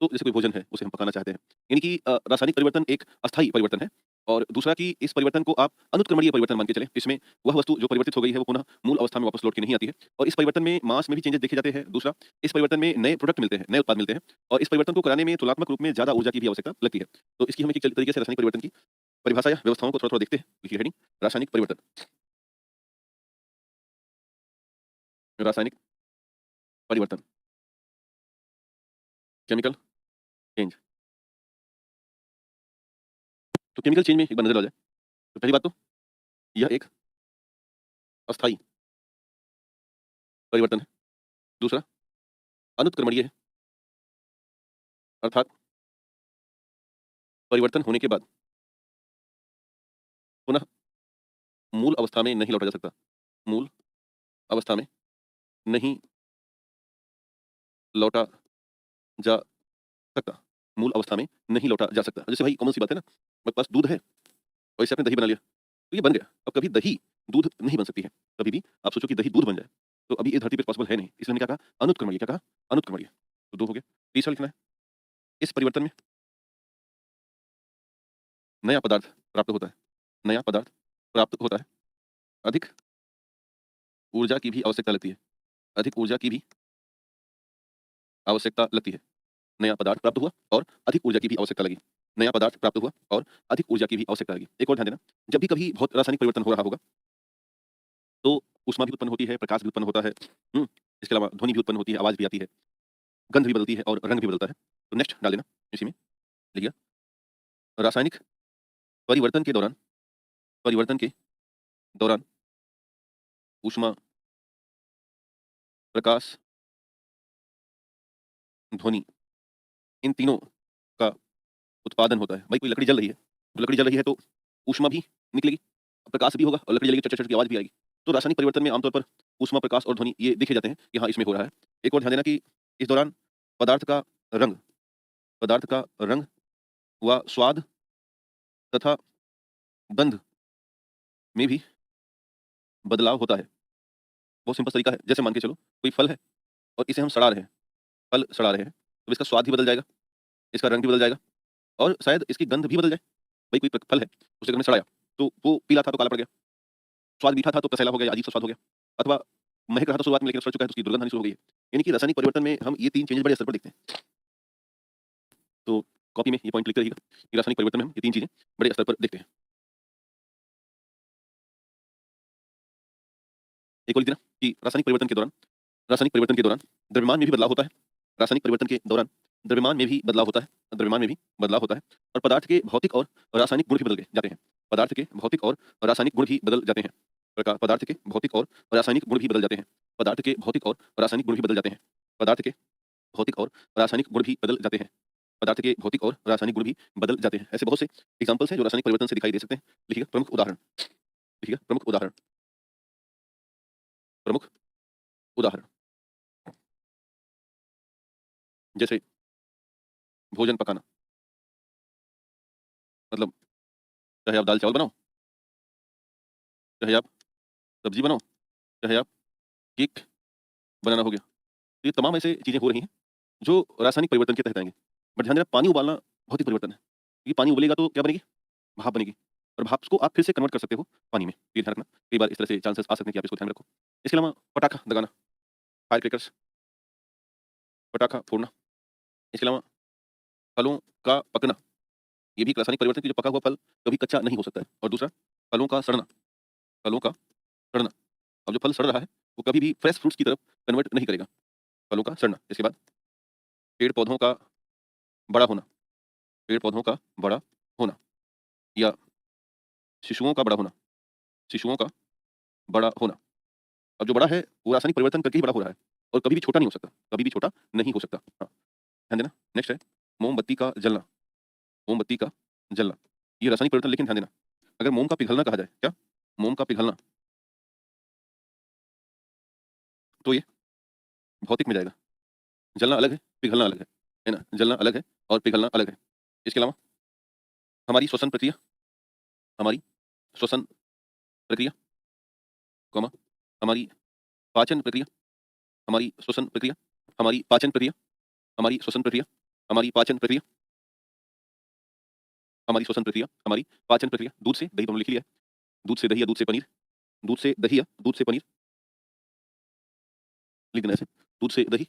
तो जैसे कोई भोजन है उसे हम पकाना चाहते हैं, यानी कि रासायनिक परिवर्तन एक अस्थायी परिवर्तन है। और दूसरा कि इस परिवर्तन को आप अनुत्क्रमणीय परिवर्तन मान के चलें, जिसमें वह वस्तु जो परिवर्तित हो गई है वो पुनः मूल अवस्था में वापस लौट के नहीं आती है, और इस परिवर्तन में मास में भी चेंजेस देखे जाते हैं। दूसरा, इस परिवर्तन में नए प्रोडक्ट मिलते हैं, नए उत्पाद मिलते हैं, और इस परिवर्तन को कराने में तुलनात्मक रूप में ज्यादा ऊर्जा की भी आवश्यकता लगती है। तो इसकी हम एक तरीके से रासायनिक परिवर्तन की परिभाषा या व्यवस्थाओं को थोड़ा थोड़ा देखते हैं। लिखिए हेडिंग रासायनिक परिवर्तन, रासायनिक परिवर्तन, केमिकल चेंज। तो केमिकल चेंज में एक बार नजर आ जाए तो पहली बात तो यह एक अस्थायी परिवर्तन है। दूसरा, अनुत्क्रमणीय है, अर्थात परिवर्तन होने के बाद पुनः मूल अवस्था में नहीं लौटा जा सकता, मूल अवस्था में नहीं लौटा जा सकता, मूल अवस्था में नहीं लौटा जा सकता। जैसे भाई कॉमन सी बात है ना, मेरे पास दूध है और इसे आपने दही बना लिया, तो ये बन गया। अब कभी दही दूध नहीं बन सकती है, कभी भी आप सोचो कि दही दूध बन जाए, तो अभी इस धरती पे पॉसिबल है नहीं। इसलिए हमने क्या कहा, अनुत्क्रमणीय। क्या कहा, अनुत्क्रमणीय। तो दो हो गया। तीसरा लिखना है, इस परिवर्तन में नया पदार्थ प्राप्त होता है, नया पदार्थ प्राप्त होता है, अधिक ऊर्जा की भी आवश्यकता लगती है, अधिक ऊर्जा की भी आवश्यकता लगती है। नया पदार्थ प्राप्त हुआ और अधिक ऊर्जा की भी आवश्यकता लगी, नया पदार्थ प्राप्त हुआ और अधिक ऊर्जा की भी आवश्यकता लगी। एक और ध्यान देना, जब भी कभी बहुत रासायनिक परिवर्तन हो रहा होगा तो ऊष्मा भी उत्पन्न होती है, प्रकाश भी उत्पन्न होता है, इसके अलावा ध्वनि भी उत्पन्न होती है, आवाज भी आती है, गंध भी बदलती है और रंग भी बदलता है। तो नेक्स्ट डाल देना इसी में, लिखिए रासायनिक परिवर्तन के दौरान, परिवर्तन के दौरान ऊष्मा, प्रकाश, ध्वनि, इन तीनों का उत्पादन होता है। भाई कोई लकड़ी जल रही है, तो लकड़ी जल रही है तो ऊष्मा भी निकलेगी, प्रकाश भी होगा, और लकड़ी जलेगी, चट चट चट की आवाज भी आएगी। तो रासायनिक परिवर्तन में आमतौर पर ऊष्मा, प्रकाश और ध्वनि ये देखे जाते हैं कि हाँ इसमें हो रहा है। एक और ध्यान देना कि इस दौरान पदार्थ का रंग, पदार्थ का रंग व स्वाद तथा गंध में भी बदलाव होता है। बहुत सिंपल तरीका है, जैसे मान के चलो कोई फल है और इसे हम सड़ा रहे हैं, फल सड़ा रहे हैं, तो इसका स्वाद भी बदल जाएगा, इसका रंग भी बदल जाएगा, और शायद इसकी गंध भी बदल जाए। भाई कोई फल है, उसे अगर हमने सड़ाया तो वो पीला था तो काला पड़ गया, स्वाद मीठा था तो कसैला हो गया, अजीब सा स्वाद हो गया, अथवा महक रहा था शुरुआत में लेकिन सड़ चुका है तो उसकी दुर्गंध आनी शुरू हो गई है। यानी कि रासायनिक परिवर्तन में हम ये तीन चेंजेस बड़े असर पर देखते हैं। तो कॉपी में ये पॉइंट लिखते रहिएगा कि रासायनिक परिवर्तन में हम ये तीन चीजें बड़े स्तर पर देखते हैं। एक और लिख देना कि रासायनिक परिवर्तन के दौरान, रासायनिक परिवर्तन के दौरान द्रव्यमान में भी बदलाव होता है, रासायनिक परिवर्तन के दौरान द्रव्यमान में भी बदलाव होता है, द्रव्यमान में भी बदलाव होता है, और पदार्थ के भौतिक और रासायनिक गुण भी बदल जाते हैं, पदार्थ के भौतिक और रासायनिक गुण भी बदल जाते हैं, पदार्थ के भौतिक और रासायनिक गुण भी बदल जाते हैं, पदार्थ के भौतिक और रासायनिक गुण भी बदल जाते हैं, पदार्थ के भौतिक और रासायनिक गुण भी बदल जाते हैं, पदार्थ के भौतिक और रासायनिक गुण भी बदल जाते हैं। ऐसे बहुत से एग्जांपल्स हैं जो रासायनिक परिवर्तन से दिखाई दे सकते हैं। लिखिएगा प्रमुख उदाहरण, लिखिएगा प्रमुख उदाहरण, प्रमुख उदाहरण, जैसे भोजन पकाना, मतलब चाहे आप दाल चावल बनाओ चाहे आप सब्जी बनाओ, चाहे आप केक बनाना हो गया। तो ये तमाम ऐसे चीज़ें हो रही हैं जो रासायनिक परिवर्तन के तहत आएँगे। बट ध्यान देना, पानी उबालना बहुत ही परिवर्तन है। क्योंकि पानी उबलेगा तो क्या बनेगी? भाप बनेगी, और भाप को आप फिर से कन्वर्ट कर सकते हो पानी में। ये ध्यान रखना, कई बार इस तरह से चांसेस आ सकते हैं कि आप इसको ध्यान में रखो। इसके अलावा पटाखा दगाना, फायर क्रैकर्स, पटाखा फोड़ना। इसके अलावा फलों का पकना, ये भी एक रासायनिक परिवर्तन है कि जो पका हुआ फल कभी कच्चा नहीं हो सकता है। और दूसरा, फलों का सड़ना, फलों का सड़ना। अब जो फल सड़ रहा है वो कभी भी फ्रेश फ्रूट्स की तरफ कन्वर्ट नहीं करेगा, फलों का सड़ना। इसके बाद पेड़-पौधों का बड़ा होना, पेड़-पौधों का बड़ा होना, या शिशुओं का बड़ा होना, शिशुओं का बड़ा होना। अब जो बड़ा है वो रासायनिक परिवर्तन करके ही बड़ा हो रहा है, और कभी भी छोटा नहीं हो सकता, कभी भी छोटा नहीं हो सकता। हाँ, ध्यान देना। नेक्स्ट है मोमबत्ती का जलना, मोमबत्ती का जलना। ये रासायनिक परिवर्तन, लेकिन ध्यान देना, अगर मोम का पिघलना कहा जाए, क्या? मोम का पिघलना, तो ये भौतिक में जाएगा। जलना अलग है, पिघलना अलग है ना? जलना अलग है और पिघलना अलग है। इसके अलावा हमारी श्वसन प्रक्रिया, हमारी श्वसन प्रक्रिया, कॉमा, हमारी पाचन प्रक्रिया, हमारी श्वसन प्रक्रिया, हमारी पाचन प्रक्रिया, हमारी श्वसन प्रक्रिया, हमारी पाचन प्रक्रिया, हमारी श्वसन प्रक्रिया, हमारी पाचन प्रक्रिया। दूध से दही दोनों लिख लिया है। दूध से दही या दूध से पनीर, दूध से दही या दूध से पनीर, लिख देना ऐसे। दूध से दही,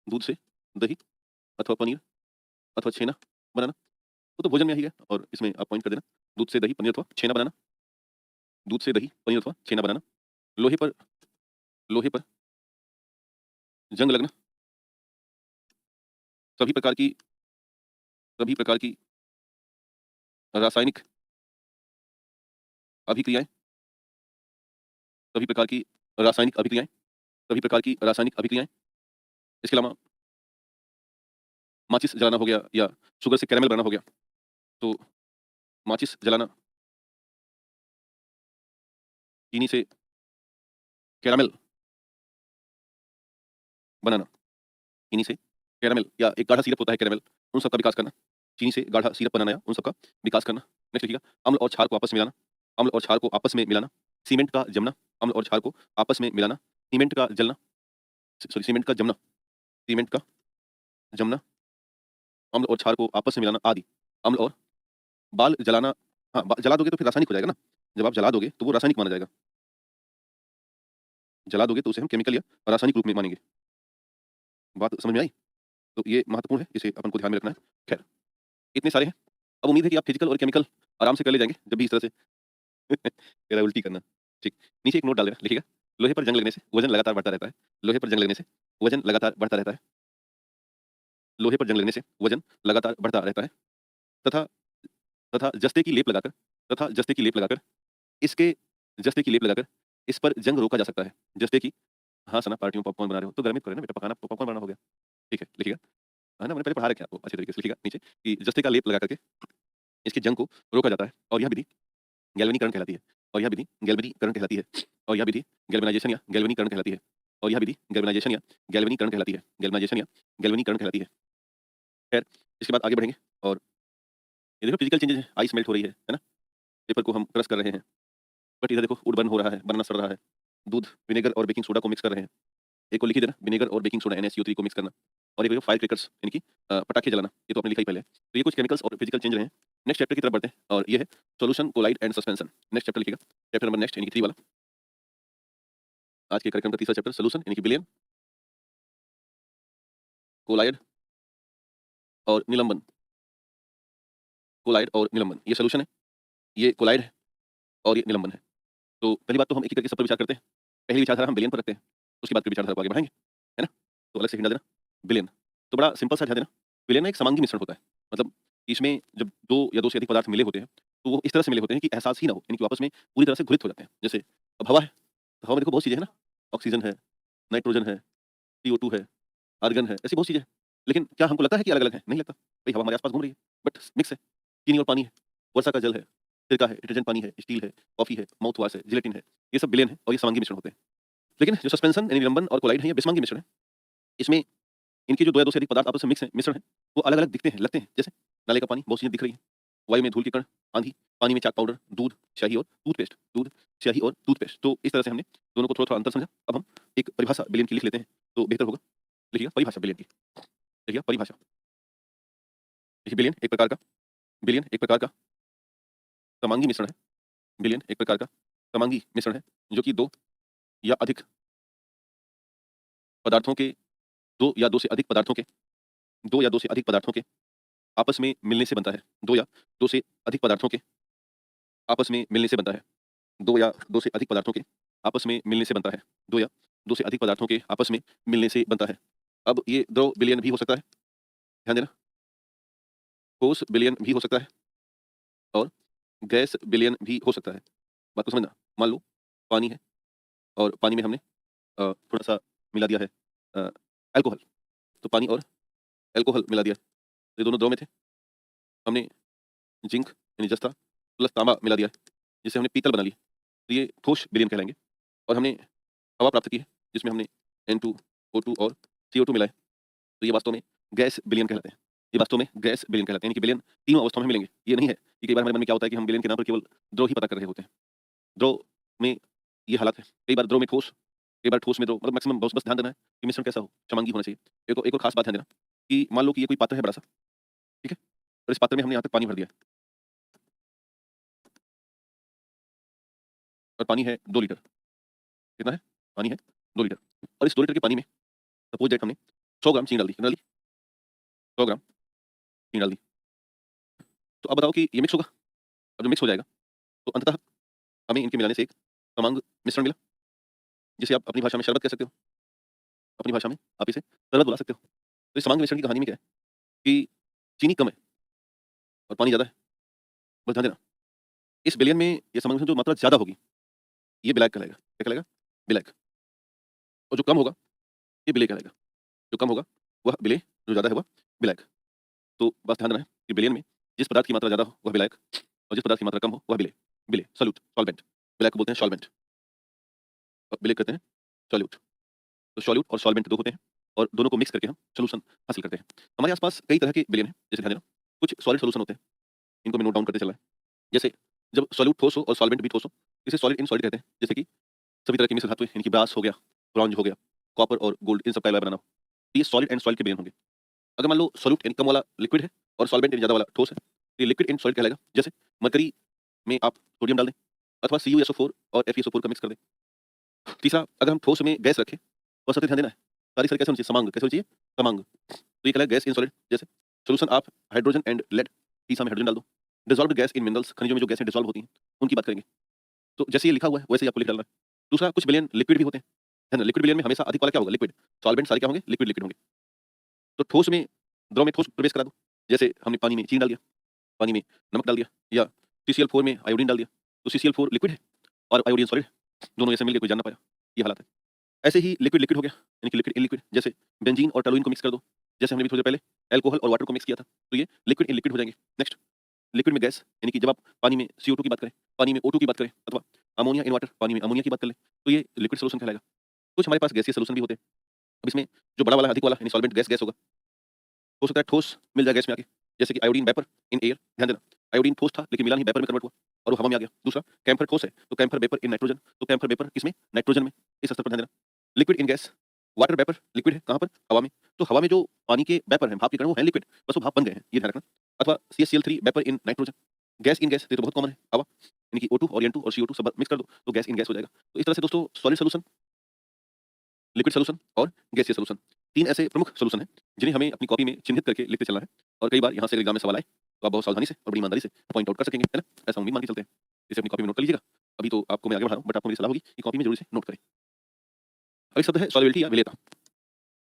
दूध से दही अथवा पनीर अथवा छेना बनाना। वो तो भोजन में ही है, और इसमें आप पॉइंट कर देना। दूध से दही, पनीर अथवा छेना बनाना, दूध से दही, पनीर अथवा छेना बनाना। लोहे पर, लोहे पर जंग लगना, सभी प्रकार की, सभी प्रकार की रासायनिक अभिक्रियाएँ, सभी प्रकार की रासायनिक अभिक्रियाएँ, सभी प्रकार की रासायनिक अभिक्रियाएँ। इसके अलावा माचिस जलाना हो गया, या शुगर से कैरेमल बनाना हो गया। तो माचिस जलाना, चीनी से कैरामेल बनाना, चीनी से कैरामेल, या एक गाढ़ा सिरप होता है कैरामेल, उन सब का विकास करना। चीनी से गाढ़ा सिरप बनाना, या उन सब का विकास करना। नेक्स्ट लिखिएगा, अम्ल और क्षार को आपस में मिलाना, अम्ल और क्षार को आपस में मिलाना। सीमेंट का जमना, अम्ल और क्षार को आपस में मिलाना। सीमेंट का जलना, सॉरी सीमेंट का जमना, सीमेंट का जमना, अम्ल और क्षार को आपस में मिलाना आदि। अम्ल और बाल जलाना, हाँ, जला दोगे तो फिर रासायनिक हो जाएगा ना। जब आप जला दोगे तो वो रासायनिक माना जाएगा। जला दोगे तो उसे हम केमिकल या रासायनिक रूप में मानेंगे। बात समझ में आई? तो ये महत्वपूर्ण है, इसे अपन को ध्यान में रखना है। खैर, इतने सारे हैं। अब उम्मीद है कि आप फिजिकल और केमिकल आराम से कर ले जाएँगे, जब भी इस तरह से कह रहा है उल्टी करना। ठीक। नीचे एक नोट डाल देना, लिखिएगा, लोहे पर जंग लगने से वज़न लगातार बढ़ता रहता है। लोहे पर जंग लगने से वज़न लगातार बढ़ता रहता है। लोहे पर जंग लगने से वज़न लगातार बढ़ता रहता है। तथा तथा जस्ते की लेप लगाकर, तथा जस्ते की लेप लगाकर, इसके जस्ते की लेप लगाकर इस पर जंग रोका जा सकता है। जस्ते की, हाँ, सना पार्टी में पॉपकॉर्न बना रहे हो, तो गर्मित करो ना बेटा, पकाना पॉपकॉर्न बनाना हो गया। ठीक है, लिखिएगा। है ना? मैंने पहले पढ़ा रखा है आपको अच्छे तरीके से, लिखिएगा नीचे कि जस्ते का लेप लगा करके इसकी जंग को रोका जाता है, और यह विधि गैल्वेनीकरण कहलाती है। और यह विधि गैल्वेनीकरण कहलाती है। और यह विधि गैल्वेनाइजेशन या गैल्वेनीकरण कहलाती है। और यह विधि गैल्वेनाइजेशन या गैल्वेनीकरण कहलाती है। गैल्वेनाइजेशन या गैल्वेनीकरण कहलाती है। खैर, इसके बाद आगे बढ़ेंगे, और ये देखो फिजिकल चेंजेस हैं, आइस मेल्ट हो रही है ना? पेपर को हम क्रश कर रहे हैं। बट इधर देखो वुड बर्न हो रहा है, बनाना सड़ रहा है। दूध, विनेगर और बेकिंग सोडा को मिक्स कर रहे हैं। एक को लिख ही देना, विनेगर और बेकिंग सोडा NaCO3 को मिक्स करना। और एक फायर क्रैकर्स यानी कि पटाखे जलाना, ये तो आपने लिखा ही पहले है। तो ये कुछ केमिकल्स और फिजिकल चेंज रहे हैं। नेक्स्ट चैप्टर की तरफ बढ़ते हैं, और ये है solution, colloid and suspension. Next chapter लिखिएगा, चैप्टर नंबर नेक्स्ट यानी कि 3 वाला। आज के कार्यक्रम का तीसरा चैप्टर सॉल्यूशन यानी कि विलयन, कोलाइड और निलंबन। कोलाइड और निलंबन, ये सॉल्यूशन है, ये कोलाइड है, और ये निलंबन है। तो पहली बात तो हम एक-एक करके सब पर विचार करते हैं। पहली विचारधारा हम विलयन पर रखते हैं, उसके बाद फिर विचारधारा को आगे बढ़ाएँगे, है ना? तो अलग से हिंट डाल देना, विलयन। तो बड़ा सिंपल सा ध्यान देना, विलयन में एक समांगी मिश्रण होता है। मतलब इसमें जब 2 या 2 से अधिक पदार्थ मिले होते हैं, तो वो इस तरह से मिले होते हैं कि एहसास ही ना हो, यानी कि वो आपस में पूरी तरह से घुलित हो जाते हैं। जैसे अब हवा है, तो हवा में देखो बहुत चीज़ें हैं ना, ऑक्सीजन है, नाइट्रोजन है, CO2 है, आर्गन है, ऐसी बहुत चीज़ें हैं। लेकिन क्या हमको लगता है कि अलग-अलग हैं? नहीं लगता। भई हवा हमारे आस-पास घूम रही है, बट मिक्स है। चीनी और पानी है, वर्षा का जल है, सिरका है, डिटर्जेंट पानी है, स्टील है, कॉफ़ी है, माउथ वाश है, जिलेटिन है। ये सब विलयन है, और ये समांगी मिश्रण होते हैं। लेकिन जो सस्पेंशन यानी निलंबन और कोलाइड है, ये विसमांगी मिश्रण है। इसमें इनके जो 2 या 2 से अधिक पदार्थ आपस में मिश्रण है, वो अलग-अलग दिखते हैं, लगते हैं। जैसे नाले का पानी, बहुत सी चीज़ें दिख रही हैं। वायु में धूल के कण, आँधी, पानी में चाक पाउडर, दूध, शाही और टूथपेस्ट। दूध, स्याही और टूथपेस्ट। तो इस तरह से हमने दोनों को थोड़ा-थोड़ा अंतर समझा। अब हम एक परिभाषा बिलियन की लिख लेते हैं, तो बेहतर होगा। लिखिएगा परिभाषा बिलियन की। लिखिएगा परिभाषा। देखिए बिलियन एक प्रकार का समांगी मिश्रण है। बिलियन एक प्रकार का समांगी मिश्रण है, जो कि 2 या अधिक पदार्थों के 2 या 2 से अधिक पदार्थों के 2 या 2 से अधिक पदार्थों के आपस में मिलने से बनता है। 2 या 2 से अधिक पदार्थों के आपस में मिलने से बनता है। 2 या 2 से अधिक पदार्थों के आपस में मिलने से बनता है। 2 या 2 से अधिक पदार्थों के आपस में मिलने से बनता है। अब ये द्रव विलयन भी हो सकता है, ध्यान देना, ठोस विलयन भी हो सकता है और गैस विलयन भी हो सकता है। बात को समझना। मान लो पानी है और पानी में हमने थोड़ा-सा मिला दिया है अ, अल्कोहल। तो पानी और अल्कोहल मिला दिया। ये दोनों द्रव में थे। हमने जिंक यानी जस्ता प्लस तांबा मिला दिया है, जिससे हमने पीतल बना ली। तो ये ठोस विलयन कहलाएँगे। और हमने हवा प्राप्त की है, जिसमें हमने N2, O2 और CO2 मिलाए। तो ये वास्तव में गैस विलयन कहलाते हैं। ये वास्तव में गैस विलयन कहलाते हैं, यानी कि विलयन तीनों अवस्थाओं में मिलेंगे। ये नहीं है कि कई बार हमारे मन में क्या होता है कि हम विलयन के नाम पर केवल द्रव ही पता कर रहे होते हैं। द्रव में ये हालत है। कई बार द्रव में ठोस, कई बार ठोस में द्रव, मतलब मैक्सिमम बस बस ध्यान देना है कि मिश्रण कैसा हो, समांगी होना चाहिए। एक और खास बात ध्यान देना कि मान लो कि ये कोई पात्र है बड़ा-सा, ठीक है? और इस पात्र में हमने यहाँ तक पानी भर दिया है और पानी है 2 लीटर। कितना है? पानी है 2 लीटर। और इस 2 लीटर के पानी में सपोज़ दैट हमने 100 ग्राम चीनी डाल दी। कितना डाली? 100 ग्राम चीनी डाल दी। तो अब बताओ कि ये मिक्स होगा? और जब मिक्स हो जाएगा, तो अंततः हमें इनके मिलाने से एक समांग मिश्रण मिला, जिसे आप अपनी भाषा में शरबत कह सकते हो। अपनी भाषा में आप इसे शरबत बुला सकते हो। तो इस समांग मिश्रण की कहानी में क्या है कि चीनी कम है और पानी ज़्यादा है। बस ध्यान देना, इस विलयन में ये समांग मिश्रण जो मात्रा ज़्यादा होगी, ये विलायक कहलाएगा। क्या कहलाएगा? विलायक। और जो कम होगा, ये विलेय कहलाएगा। जो कम होगा, वह विलेय, जो ज़्यादा है वह विलायक। तो बस ध्यान देना है कि विलयन में जिस पदार्थ की मात्रा ज़्यादा हो, वह विलायक, और जिस पदार्थ की मात्रा कम हो, वह विलेय। विलेय, सॉल्यूट, सॉल्वेंट। विलायक को बोलते हैं सॉल्वेंट और विलेय कहते हैं सॉल्यूट। तो सॉल्यूट और सॉल्वेंट 2 होते हैं और दोनों को मिक्स करके हम सॉल्यूशन हासिल करते हैं। हमारे आस-पास कई तरह के विलयन हैं, जैसे ध्यान देना, कुछ सॉलिड सॉल्यूशन होते हैं, इनको मैं नोट डाउन करते चलना है। जैसे जब सॉल्यूट ठोस हो और सॉल्वेंट भी ठोस हो, इसे सॉलिड इन सॉलिड कहते हैं। जैसे कि सभी तरह की मिश्र धातुएँ, यानी कि ब्रास हो गया, ब्रॉन्ज हो गया, कॉपर और गोल्ड, इन सब का एलॉय बनाना हो। तो ये सॉलिड एंड सॉलिड के विलयन होंगे। अगर मान लो सॉल्यूट यानी कम वाला लिक्विड है और सॉल्वेंट यानी ज़्यादा वाला ठोस है, तो ये लिक्विड इन सॉलिड कहलाएगा। जैसे मरकरी में आप सोडियम डाल दें अथवा CuSO4 और FeSO4 का मिक्स कर दें। तीसरा, अगर हम ठोस में गैस रखें, और सबसे ध्यान देना है, सारी सारी कैसे होनी चाहिए? समांग। कैसे होनी चाहिए? समांग। तो ये कहलाएगा गैस इन सॉलिड। जैसे सॉल्यूशन आप हाइड्रोजन एंड लेड, तीसरा में हाइड्रोजन डाल दो। डिसॉल्व्ड गैस इन मिनरल्स, खनिजों में जो गैसें डिसॉल्व होती हैं, उनकी बात करेंगे। तो जैसे ये लिखा हुआ है, वैसे ही आपको लिख डालना है। दूसरा, कुछ विलयन लिक्विड भी होते हैं। है ना? लिक्विड विलयन में हमेशा अधिक वाला क्या होगा? लिक्विड। सॉल्वेंट सारे क्या होंगे? लिक्विड लिक्विड होंगे। तो ठोस में, द्रव में ठोस प्रवेश करा दो। जैसे हमने पानी में चीनी डाल दिया, पानी में नमक डाल दिया, या CCl4 में आयोडीन डाल दिया। तो CCl4 लिक्विड है और आयोडीन सॉलिड है। दोनों ऐसे मिलके कोई जान ना पाया। ये हालत है। ऐसे ही लिक्विड लिक्विड हो गया, यानी कि लिक्विड इन लिक्विड। जैसे बेंजीन और टोलुइन को मिक्स कर दो। जैसे हमने अभी थोड़ी देर पहले अल्कोहल और वाटर को मिक्स किया था। तो ये लिक्विड इन लिक्विड हो जाएंगे। नेक्स्ट, लिक्विड में गैस, यानी कि जब आप पानी में CO2 की बात करें, पानी में O2 की बात करें, अथवा अमोनिया इन वाटर, पानी में अमोनिया की बात कर लें, तो ये लिक्विड सॉल्यूशन कहलाएगा। कुछ हमारे पास गैसीय सॉल्यूशन भी होते हैं। अब इसमें जो बड़ा वाला, अधिक वाला, यानी सॉल्वेंट गैस गैस होगा। हो सकता है ठोस मिल जाए गैस में आके, जैसे कि आयोडीन वेपर इन एयर। ध्यान देना, आयोडीन ठोस था लेकिन मिला नहीं, वेपर में कन्वर्ट हुआ और वो हवा में आ गया। दूसरा, कैम्फर ठोस है तो कैम्फर वेपर इन नाइट्रोजन। तो कैम्फर वेपर किसमें? नाइट्रोजन में। इस स्तर पर ध्यान देना। Liquid in gas, water vapour liquid है, कहाँ पर? हवा में। तो हवा में जो पानी के वेपर हैं, भाप के कण, वो हैं लिक्विड, बस वो भाप बन गए हैं, ये ध्यान रखना। अथवा CaCl3 vapour in nitrogen. Gas in gas, ये तो बहुत कॉमन है, हवा, यानी कि O2 और N2 और CO2 सब मिक्स कर दो तो गैस इन गैस हो जाएगा। तो इस तरह से दोस्तों, सॉलिड सॉल्यूशन, लिक्विड सॉल्यूशन और गैसीय सॉल्यूशन, 3 ऐसे प्रमुख सॉल्यूशन हैं जिन्हें हमें अपनी कॉपी में चिह्नित करके लिखते चलना है। और कई बार यहाँ से एग्जाम में सवाल आए तो आप बहुत सावधानी से और बड़ी ईमानदारी से पॉइंट आउट कर सकेंगे, है ना? ऐसा उम्मीद मान के चलते हैं। इसे अपनी कॉपी में नोट कर लीजिएगा। अभी तो आपको मैं आगे बढ़ा रहा हूँ, बट आपको मेरी सलाह होगी कि कॉपी में जरूर से नोट करें। अगला शब्द है सॉल्युबिलिटी या विलेयता।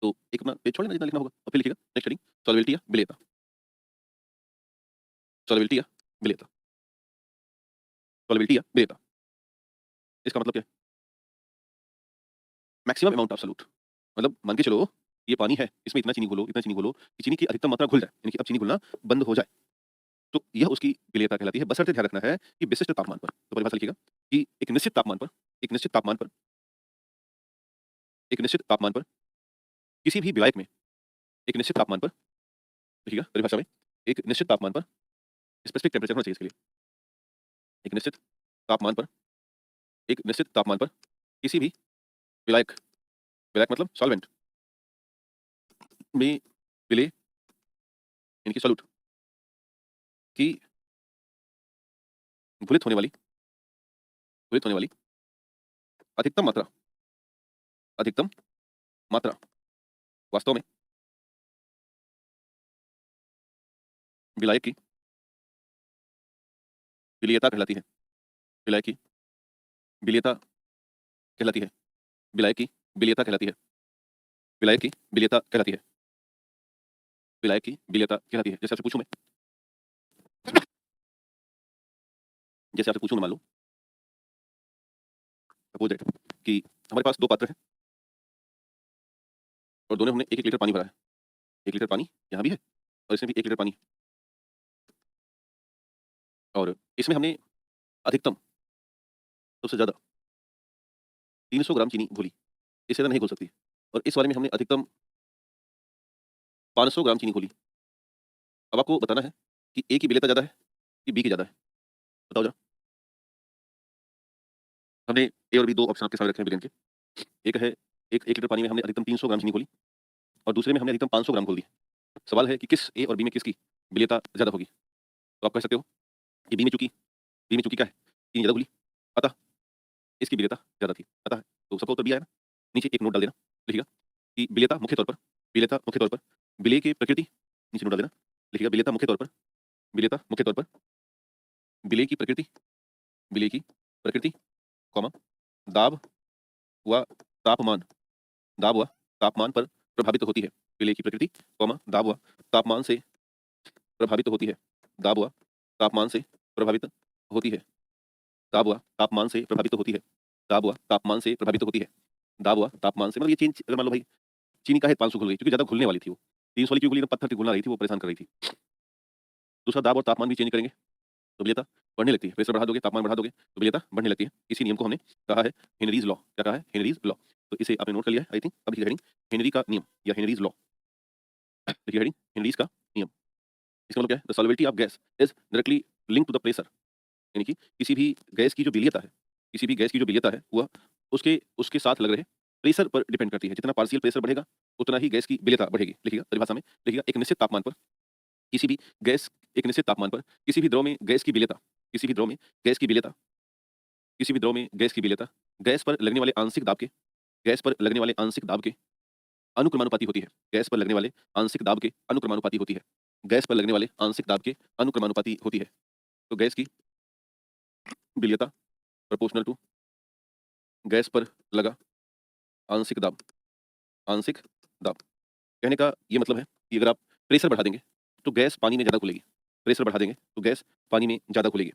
तो एक अपना पेज छोड़ लेना जितना लिखना होगा और फिर लिखिएगा नेक्स्ट हेडिंग, सॉल्युबिलिटी या विलेयता। सॉल्युबिलिटी या विलेयता। सॉल्युबिलिटी या विलेयता, इसका मतलब क्या है? मैक्सिमम अमाउंट ऑफ सॉल्यूट, मतलब मान के चलो ये पानी है, इसमें इतना चीनी घोलो, इतना चीनी घोलो कि चीनी की अधिकतम मात्रा घुल जाए, यानी कि अब चीनी घुलना बंद हो जाए। तो यह उसकी विलेयता कहलाती है। बशर्ते ध्यान रखना है कि विशिष्ट तापमान पर। तो परिभाषा लिखिएगा कि एक निश्चित तापमान पर, एक निश्चित तापमान पर, एक निश्चित तापमान पर किसी भी विलायक में, एक निश्चित तापमान पर, लिखिएगा परिभाषा में, एक निश्चित तापमान पर, स्पेसिफिक टेम्परेचर होना चाहिए इसके लिए। एक निश्चित तापमान पर एक निश्चित तापमान पर किसी भी विलायक, विलायक मतलब सॉल्वेंट में विलेय इनकी सॉल्यूट की घुलित होने वाली अधिकतम मात्रा, अधिकतम मात्रा वास्तव में विलायक की विलेयता कहलाती है। विलायक की विलेयता कहलाती है। विलायक की विलेयता कहलाती है। विलायक की विलेयता कहलाती है। विलायक की विलेयता कहलाती है। जैसे आपसे पूछूं मैं, जैसे आपसे पूछूं मैं, मान लो सपोज दैट कि हमारे पास दो पात्र हैं और दोनों हमने 1-1 लीटर पानी भरा है। 1 लीटर पानी यहाँ भी है और इसमें भी 1 लीटर पानी, और इसमें हमने अधिकतम, सबसे ज्यादा 300 ग्राम चीनी घोली। इससे ज्यादा नहीं घोल सकती। और इस वाले में हमने अधिकतम 500 ग्राम चीनी घोली। अब आपको बताना है कि ए की विलेयता ज्यादा है कि बी की ज्यादा है। बताओ जरा। हमने ए और बी दो ऑप्शन आपके सामने रखे हैं विलेन के। एक है, एक लीटर पानी में हमने अधिकतम 300 ग्राम चीनी घोली और दूसरे में हमने अधिकतम 500 ग्राम घोल दी। सवाल है कि किस ए और बी में किसकी विलेयता ज्यादा होगी। तो आप कह सकते हो कि बी में चूंकि क्या है, चीनी ज्यादा घुली, अतः इसकी विलेयता ज्यादा थी। अतः तो सबका उत्तर बी आया ना। नीचे एक नोट डाल देना, लिखिएगा कि विलेयता मुख्य तौर पर, विलेयता मुख्य तौर पर विलेय की प्रकृति, नीचे नोट डाल देना, लिखिएगा विलेयता मुख्य तौर पर, विलेयता मुख्य तौर पर विलेय की प्रकृति, विलेय की प्रकृति, कॉमा, दाब व तापमान, दाब व तापमान पर प्रभावित होती है। विलेय की प्रकृति, कॉमा, दाब व तापमान से प्रभावित होती है। दाब व तापमान से प्रभावित होती है। दाब व तापमान से प्रभावित होती है। दाब व तापमान से प्रभावित होती है। दाब व तापमान से मतलब ये चेंज, अगर मान लो भाई चीनी का है 500 घुल गई क्योंकि ज्यादा घुलने वाली थी वो, 300 वाली क्यों घुली, पत्थर थी, घुलना रही थी, वो परेशान कर रही थी। दूसरा, दाब और तापमान भी चेंज करेंगे तो विलेयता बढ़ने लगती है। प्रेशर बढ़ा दोगे, तापमान बढ़ा दोगे तो विलेयता बढ़ने लगती है। इसी नियम को हमने कहा है हेनरीज लॉ। क्या कहा है? Henry's law. तो इसे आपने नोट कर लिया है आई थिंक। अब हेडिंग हेनरी का नियम या हेनरीज लॉ, देखिए हेडिंग हेनरीज का नियम। इसका मतलब क्या है? The solubility of gas is directly link to the pressure. यानी कि किसी भी गैस की जो विलेयता है, किसी भी गैस की जो विलेयता है वह उसके उसके साथ लग रहे प्रेशर पर डिपेंड करती है। जितना पार्शियल प्रेशर बढ़ेगा उतना ही गैस की विलेयता बढ़ेगी। लिखिएगा परिभाषा में, लिखिएगा एक निश्चित तापमान पर किसी भी गैस, एक निश्चित तापमान पर किसी भी द्रव में गैस की विलेयता, किसी भी द्रव में गैस की विलेयता, किसी भी द्रव में गैस की विलेयता गैस पर लगने वाले आंशिक दाब के, गैस पर लगने वाले आंशिक दाब के अनुक्रमानुपाती होती है। गैस पर लगने वाले आंशिक दाब के अनुक्रमानुपाती होती है। गैस पर लगने वाले आंशिक दाब के अनुक्रमानुपाती होती है। तो गैस की विलेयता प्रोपोर्शनल टू गैस पर लगा आंशिक दाब, आंशिक दाब। कहने का ये मतलब है कि अगर आप प्रेशर बढ़ा देंगे तो गैस पानी में ज्यादा घुलेगी। प्रेशर बढ़ा देंगे तो गैस पानी में ज्यादा घुलेगी।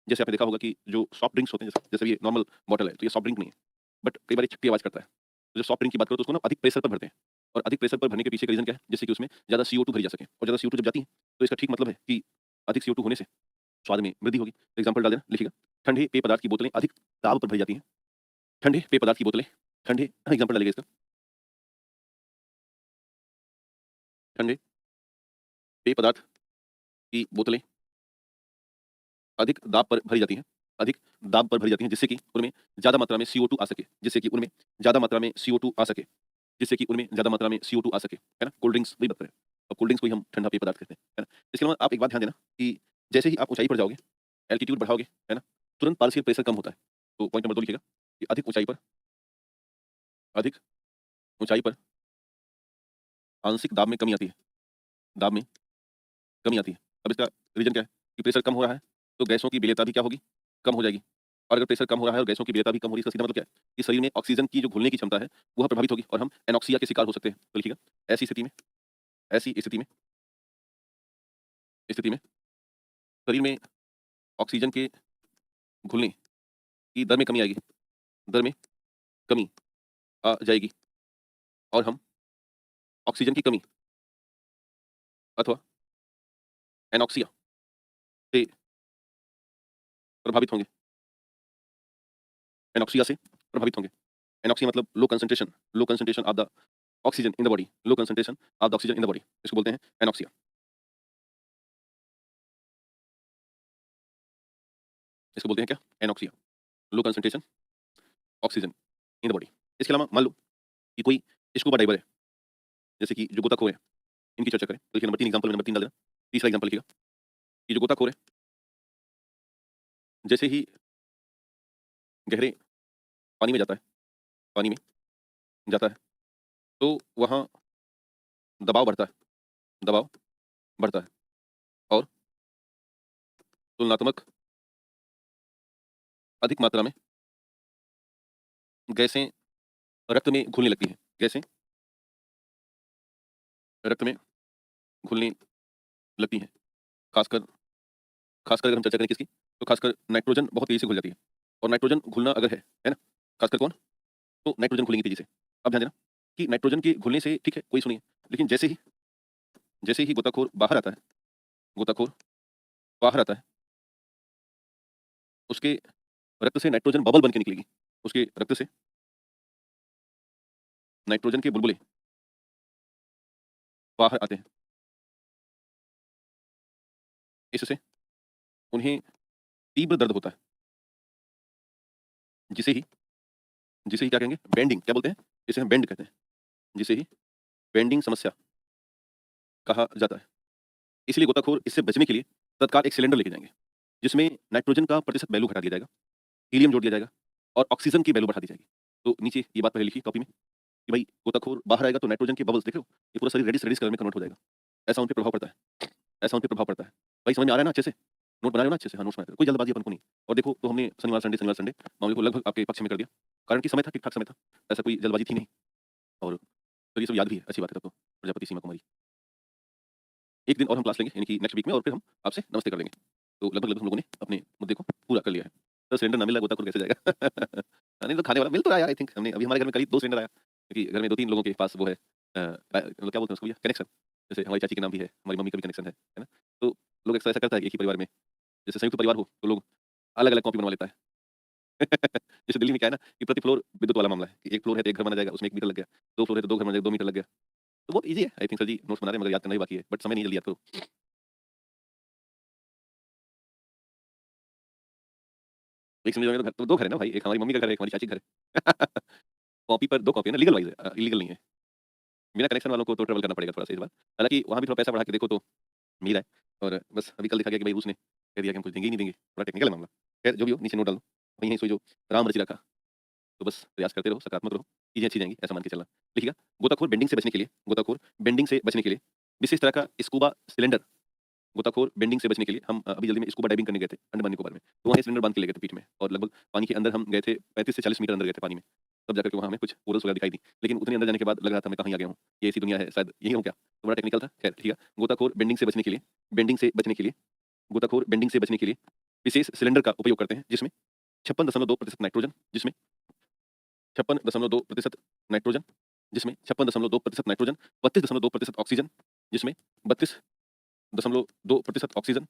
जैसे आपने देखा होगा कि जो सॉफ्ट ड्रिंक्स होते हैं, जैसे जैसे ये नॉर्मल बॉटल है तो ये सॉफ्ट ड्रिंक नहीं है, बट कई बार ये छट्टी आवाज करता है। तो जब सॉफ्ट ड्रिंक की बात करो तो उसको ना अधिक प्रेशर पर भरते हैं। और अधिक प्रेशर पर भरने के पीछे का रीजन क्या है? जिससे कि उसमें ज्यादा CO2 भरी जा सके, और ज्यादा CO2 जब जाती है तो इसका ठीक मतलब है कि अधिक CO2 होने से स्वाद में वृद्धि होगी। एग्जाम्पल डाल देना, लिखिएगा ठंडे पेय पदार्थ की बोतलें अधिक दाब पर भरी जाती हैं। ठंडे पेय पदार्थ की बोतलें, ठंडे एग्जाम्पल डालिएगा इसका, ठंडे पेय पदार्थ की बोतलें अधिक दाब पर भरी जाती हैं, अधिक दाब पर भरी जाती हैं जिससे कि उनमें ज्यादा मात्रा में CO2 आ सके, जिससे कि उनमें ज्यादा मात्रा में CO2 आ सके, जिससे कि उनमें ज्यादा मात्रा में CO2 आ सके, है ना। कोल्ड ड्रिंक्स वही बात करें, अब कोल्ड ड्रिंक्स को ही हम ठंडा पेय पदार्थ कहते हैं, है ना। इसके अलावा आप एक बात ध्यान देना कि जैसे ही आप ऊंचाई पर जाओगे, एल्टीट्यूड बढ़ाओगे, है ना, तुरंत पार्शियल प्रेशर कम होता है। तो पॉइंट नंबर 2 लिखिएगा कि अधिक ऊंचाई पर, अधिक ऊंचाई पर आंशिक दाब में कमी आती है, दाब में कमी आती है। अब इसका रीजन क्या है? कि प्रेशर कम हो रहा है तो गैसों की विलेयता भी क्या होगी? कम हो जाएगी। और अगर प्रेशर कम हो रहा है और गैसों की विलेयता भी कम हो रही है, इसका सीधा मतलब क्या है? कि शरीर में ऑक्सीजन की जो घुलने की क्षमता है वह प्रभावित होगी और हम एनॉक्सिया के शिकार हो सकते हैं। तो लिखिएगा ऐसी स्थिति में, ऐसी स्थिति में शरीर में ऑक्सीजन के घुलने की दर में कमी आएगी, दर में कमी आ जाएगी और हम ऑक्सीजन की कमी अथवा एनॉक्सिया से प्रभावित होंगे, एनॉक्सिया से प्रभावित होंगे। एनॉक्सिया मतलब low concentration of the oxygen in the body, low concentration of the oxygen in the body, इसको बोलते हैं एनॉक्सिया। इसको बोलते हैं क्या? Anoxia. Low concentration oxygen in the body. इसके अलावा मान लो कि कोई स्कूबा डाइवर है, जैसे कि जो गोताखोर है, इनकी चर्चा करें तो देखिए नंबर 3 एग्जांपल में नंबर 3 डाल देना। तीसरा एग्जांपल लिखिएगा कि जो गोताखोर है, जैसे ही गहरे पानी में जाता है, पानी में जाता है, तो वहाँ दबाव बढ़ता है, दबाव बढ़ता है और तुलनात्मक अधिक मात्रा में गैसें रक्त में घुलने लगती हैं। गैसें रक्त में घुलने लगती हैं। खासकर खासकर अगर हम चर्चा करें किसकी, तो खासकर नाइट्रोजन बहुत तेज़ी से घुल जाती है। और नाइट्रोजन घुलना अगर है ना? खासकर कौन? तो नाइट्रोजन घुलेंगी तेज़ी से। अब ध्यान देना कि नाइट्रोजन के घुलने से ठीक है, कोई इश्यू नहीं है। लेकिन जैसे ही गोताखोर बाहर आता है, गोताखोर बाहर आता है, उसके रक्त से नाइट्रोजन बबल बन के निकलेगी। उसके रक्त से नाइट्रोजन के बुलबुले बाहर आते हैं। इससे उन्हें तीव्र दर्द होता है, जिसे ही जिसे ही क्या कहेंगे? बेंडिंग क्या बोलते हैं? जिसे हम बेंड कहते हैं। जिसे ही बेंडिंग समस्या कहा जाता है। इसलिए गोताखोर इससे बचने के लिए तत्काल एक सिलेंडर लेके जाएँगे, जिसमें नाइट्रोजन का प्रतिशत वैल्यू घटा दिया जाएगा, हीलियम जोड़ दिया जाएगा और ऑक्सीजन की वैल्यू बढ़ा दी जाएगी। तो नीचे ये बात पहले लिखिए कॉपी में कि भाई गोताखोर बाहर आएगा तो नाइट्रोजन के बबल्स देख रहे हो? ये पूरा शरीर रेडिश रेडिश कलर में कन्वर्ट हो जाएगा। ऐसा उन पे प्रभाव पड़ता है। ऐसा उन पे प्रभाव पड़ता है। भाई समझ में आ रहा है ना अच्छे से? नोट बना रहे हो ना अच्छे से? हाँ, नोट्स बना रहे हो। कोई जल्दबाजी अपन को नहीं। और देखो तो हमने शनिवार संडे मामले को लगभग आपके पक्ष में कर दिया। कारण कि समय था, ठीक-ठाक समय था। ऐसा कोई जल्दबाजी थी नहीं और फिर ये सब याद भी है, अच्छी बात है तब तो। प्रजापति सीमा कुमारी। एक दिन और हम क्लास लेंगे यानी कि नेक्स्ट वीक में और फिर हम आपसे नमस्ते कर लेंगे। तो लगभग-लगभग हम लोगों ने अपने मुद्दे को पूरा कर लिया है। तो सिलेंडर ना मिला गोताखोर कैसे जाएगा? नहीं तो खाने वाला मिल तो रहा है यार आई थिंक हमने अभी हमारे घर में करीब 2 सिलेंडर आया। क्योंकि घर में 2-3 लोगों के पास वो है मतलब क्या बोलते हैं उसको भैया कनेक्शन। जैसे हमारी चाची के नाम भी है, हमारी मम्मी का भी कनेक्शन है ना? तो लोग अक्सर ऐसा करता है कि एक ही परिवार में जैसे संयुक्त परिवार हो तो लोग अलग-अलग कॉपी बनवा लेता है। जैसे दिल्ली में क्या है ना कि प्रति फ्लोर विद्युत वाला मामला है कि 1 फ्लोर है तो 1 घर माना जाएगा, उसमें 1 मीटर लग गया। 2 फ्लोर है तो 2 घर माना जाएगा, 2 मीटर लग गया। तो बहुत ईज़ी है I think sir ji notes बना रहे हैं मगर याद करना भी बाकी है। बट समय नहीं है जल्दी याद करो। एक समझ में तो घर तो 2 घर है ना भाई, एक हमारी मम्मी का घर है, एक हमारी चाची का घर है। कॉपी पर 2 कॉपी है ना लीगल वाइज़ है इल्लीगल नहीं है। बिना कनेक्शन वालों को तो ट्रैवल करना पड़ेगा थोड़ा-सा इस बार। हालाँकि वहाँ भी थोड़ा पैसा बढ़ा के देखो तो मिल रहा है और बस अभी कल देखा गया कि भाई रूस ने कह दिया कि हम कुछ देंगे ही नहीं देंगे। बड़ा टेक्निकल है मामला। खैर जो भी हो नीचे नोट डाल दो। वहीं सोई जो राम रचि रखा। तो बस प्रयास करते रहो, सकारात्मक रहो, चीज़ें अच्छी जाएँगी ऐसा मान के चलना। लिखिएगा गोताखोर बेंडिंग से बचने के लिए विशेष तरह का स्कूबा सिलेंडर गोताखोर बेंडिंग से बचने के लिए हम अभी जल्दी में स्कूबा डाइविंग करने गए थे अंडमान निकोबार में। तो वहाँ ये सिलेंडर बाँध के ले गए थे पीठ में और लगभग पानी के अंदर हम गए थे 35 से 40 मीटर अंदर गए थे पानी में। तब जाकर के वहाँ हमें कुछ कोरल्स वगैरह दिखाई दी। लेकिन उतने अंदर जाने के बाद लग रहा था मैं कहाँ ही आ गया हूँ। ये ऐसी दुनिया है शायद यही हूँ क्या? तो बड़ा टेक्निकल था। खैर ठीक है। गोताखोर बेंडिंग से बचने के लिए गोताखोर बेंडिंग से बचने के लिए विशेष सिलेंडर का उपयोग करते हैं जिसमें 56.2% नाइट्रोजन जिसमें 56.2% नाइट्रोजन जिसमें 56.2% नाइट्रोजन, 32.2% ऑक्सीजन जिसमें 32.2% ऑक्सीजन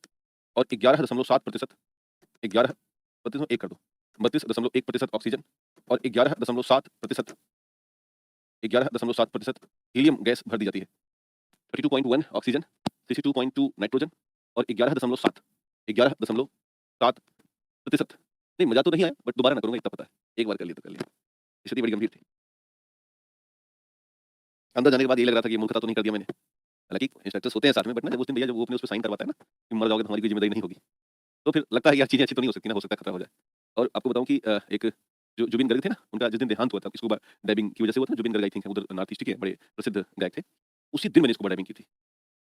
और 11.7% 11 32 कर दो 32.1% ऑक्सीजन और 11.7% हीलियम गैस भर दी जाती है। 32.1 ऑक्सीजन, 62.2 नाइट्रोजन और 11.7 नहीं मज़ा तो नहीं आया बट दोबारा ना करूँगा इतना पता है। एक बार कर लिया तो कर लिया। स्थिति बड़ी गंभीर थी। अंदर जाने के बाद ये लग रहा था कि ये मूर्खता तो नहीं कर दिया मैंने। हालाँकि इंस्ट्रक्टर्स होते हैं साथ में बट ना जब उस दिन भैया जब वो अपने उस पे साइन करवाता है ना कि मर जाओगे तो हमारी कोई ज़िम्मेदारी नहीं होगी। तो फिर लगता है यार चीज़ें अच्छी तो नहीं हो सकती ना, हो सकता है खतरा हो जाए। और आपको बताऊँ कि एक जो जुबिन गर्ग थे ना, उनका जिस दिन देहांत हुआ था स्कूबा डाइविंग की वजह से हुआ था, जुबिन गर्ग आई थिंक उधर नॉर्थ ईस्ट के बड़े प्रसिद्ध गायक थे। उसी दिन मैंने स्कूबा डाइविंग की थी।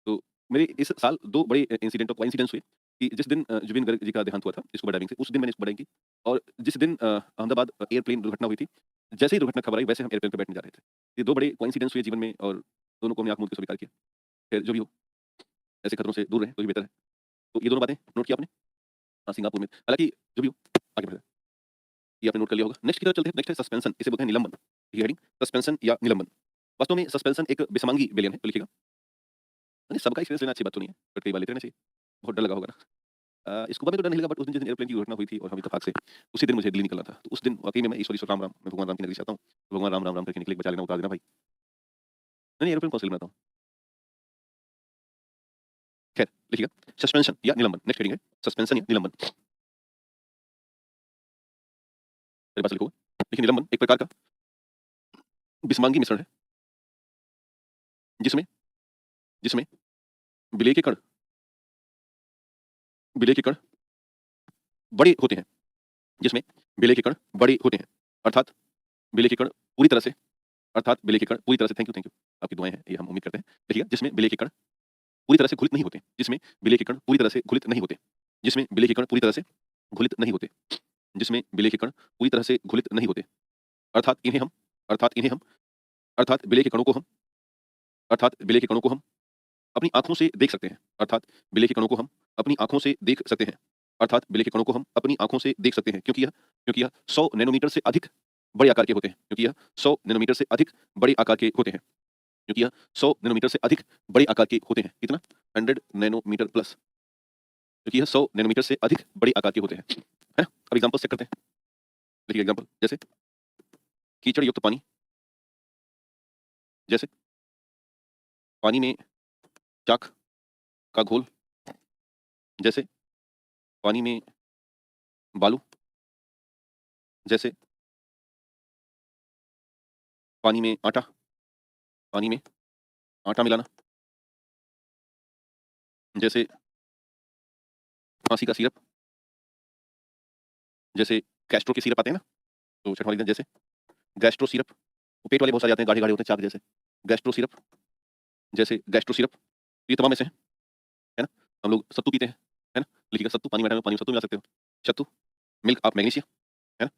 तो मेरे इस साल 2 बड़े इंसिडेंट और कोइंसिडेंस हुए कि जिस दिन जुबिन गर्ग जी का देहांत हुआ था स्कूबा डाइविंग से, उस दिन मैंने स्कूबा डाइविंग की और जिस दिन अहमदाबाद एयरप्लेन दुर्घटना हुई थी, जैसे ही दुर्घटना खबर आई वैसे हम एयरप्लेन पे बैठने जा रहे थे। ये 2 बड़े कोइंसिडेंस हुए जीवन में और दोनों को हमने आँख मूंद के स्वीकार किया। खैर जो भी हो, ऐसे खतरों से दूर रहें तो ही बेहतर है। तो ये दोनों बातें नोट किया आपने? हाँ, सिंगापुर में हालाँकि जो भी हो, आगे बढ़ें। ये आपने नोट कर लिया होगा। नेक्स्ट की तरफ चलते हैं, नेक्स्ट है सस्पेंशन, इसे बोलते हैं निलंबन। ये हेडिंग सस्पेंशन या निलंबन। वास्तव में सस्पेंशन एक विसंवांगी विलयन है, तो लिखिएगा। नहीं सबका एक्सपीरियंस लेना अच्छी बात तो नहीं है, बट कई बार लेते रहना चाहिए। बहुत डर लगा होगा ना? स्कूबा में तो डर नहीं लगा बट उस दिन जिस दिन एयरप्लेन की दुर्घटना हुई थी और हम इत्तेफाक से उसी दिन मुझे दिल्ली निकलना था। तो उस दिन वाक़ई में मैं ईश्वर ईश्वर राम राम, मैं भगवान राम की नगरी चाहता हूँ। तो भगवान राम राम राम करके निकले, बचा लेना, उतार देना भाई। नहीं, एयरप्लेन कौन सा बनाता हूँ। खैर लिखिएगा सस्पेंशन या निलंबन। नेक्स्ट हेडिंग है सस्पेंशन या निलंबन। मेरे पास लिखूंगा। देखिए निलंबन एक प्रकार का बिस्मांगी मिश्रण है जिसमें जिसमें विलेय के कण विलेय के कण बड़े होते हैं, जिसमें विलेय के कण बड़े होते हैं, अर्थात विलेय के कण पूरी तरह से अर्थात विलेय के कण पूरी तरह से थैंक यू आपकी दुआएं हैं ये हम उम्मीद करते हैं। देखिएगा जिसमें विलेय के कण पूरी तरह से घुलित नहीं होते, जिसमें विलेय के कण पूरी तरह से घुलित नहीं होते, जिसमें विलेय के कण पूरी तरह से घुलित नहीं होते, जिसमें विलेय के कण पूरी तरह से घुलित नहीं होते, अर्थात इन्हें हम अर्थात इन्हें हम अर्थात विलेय के कणों को हम अर्थात विलेय के कणों को हम अपनी आंखों से देख सकते हैं, अर्थात विलेय के कणों को हम अपनी आंखों से देख सकते हैं, अर्थात विलेय के कणों को हम अपनी आंखों से देख सकते हैं, क्योंकि यह 100 नैनोमीटर से अधिक बड़े आकार के होते हैं, क्योंकि यह 100 नैनोमीटर से अधिक बड़े आकार के होते हैं, क्योंकि यह 100 नैनोमीटर से अधिक बड़े आकार के होते हैं। कितना? 100 नैनोमीटर प्लस, क्योंकि यह 100 नैनोमीटर से अधिक बड़े आकार के होते हैं, है ना? अब एग्जांपल चेक करते हैं। देखिए एग्जांपल जैसे कीचड़ युक्त पानी, जैसे पानी में चाक का घोल, जैसे पानी में बालू, जैसे पानी में आटा, पानी में आटा मिलाना, जैसे फांसी का सिरप, जैसे गैस्ट्रो के सिरप आते हैं ना, तो छठवां लिख दें जैसे गैस्ट्रो सिरप, वो पेट वाले बहुत सारे आते हैं, गाढ़े गाढ़े होते हैं चाक जैसे, गैस्ट्रो सिरप, जैसे गैस्ट्रो सिरप, ये तमाम ऐसे हैं, है ना? हम लोग सत्तू पीते हैं, है ना? लिखिएगा सत्तू, पानी में पानी में सत्तू मिला सकते हो, सत्तू मिल्क ऑफ मैग्नीशिया, है ना?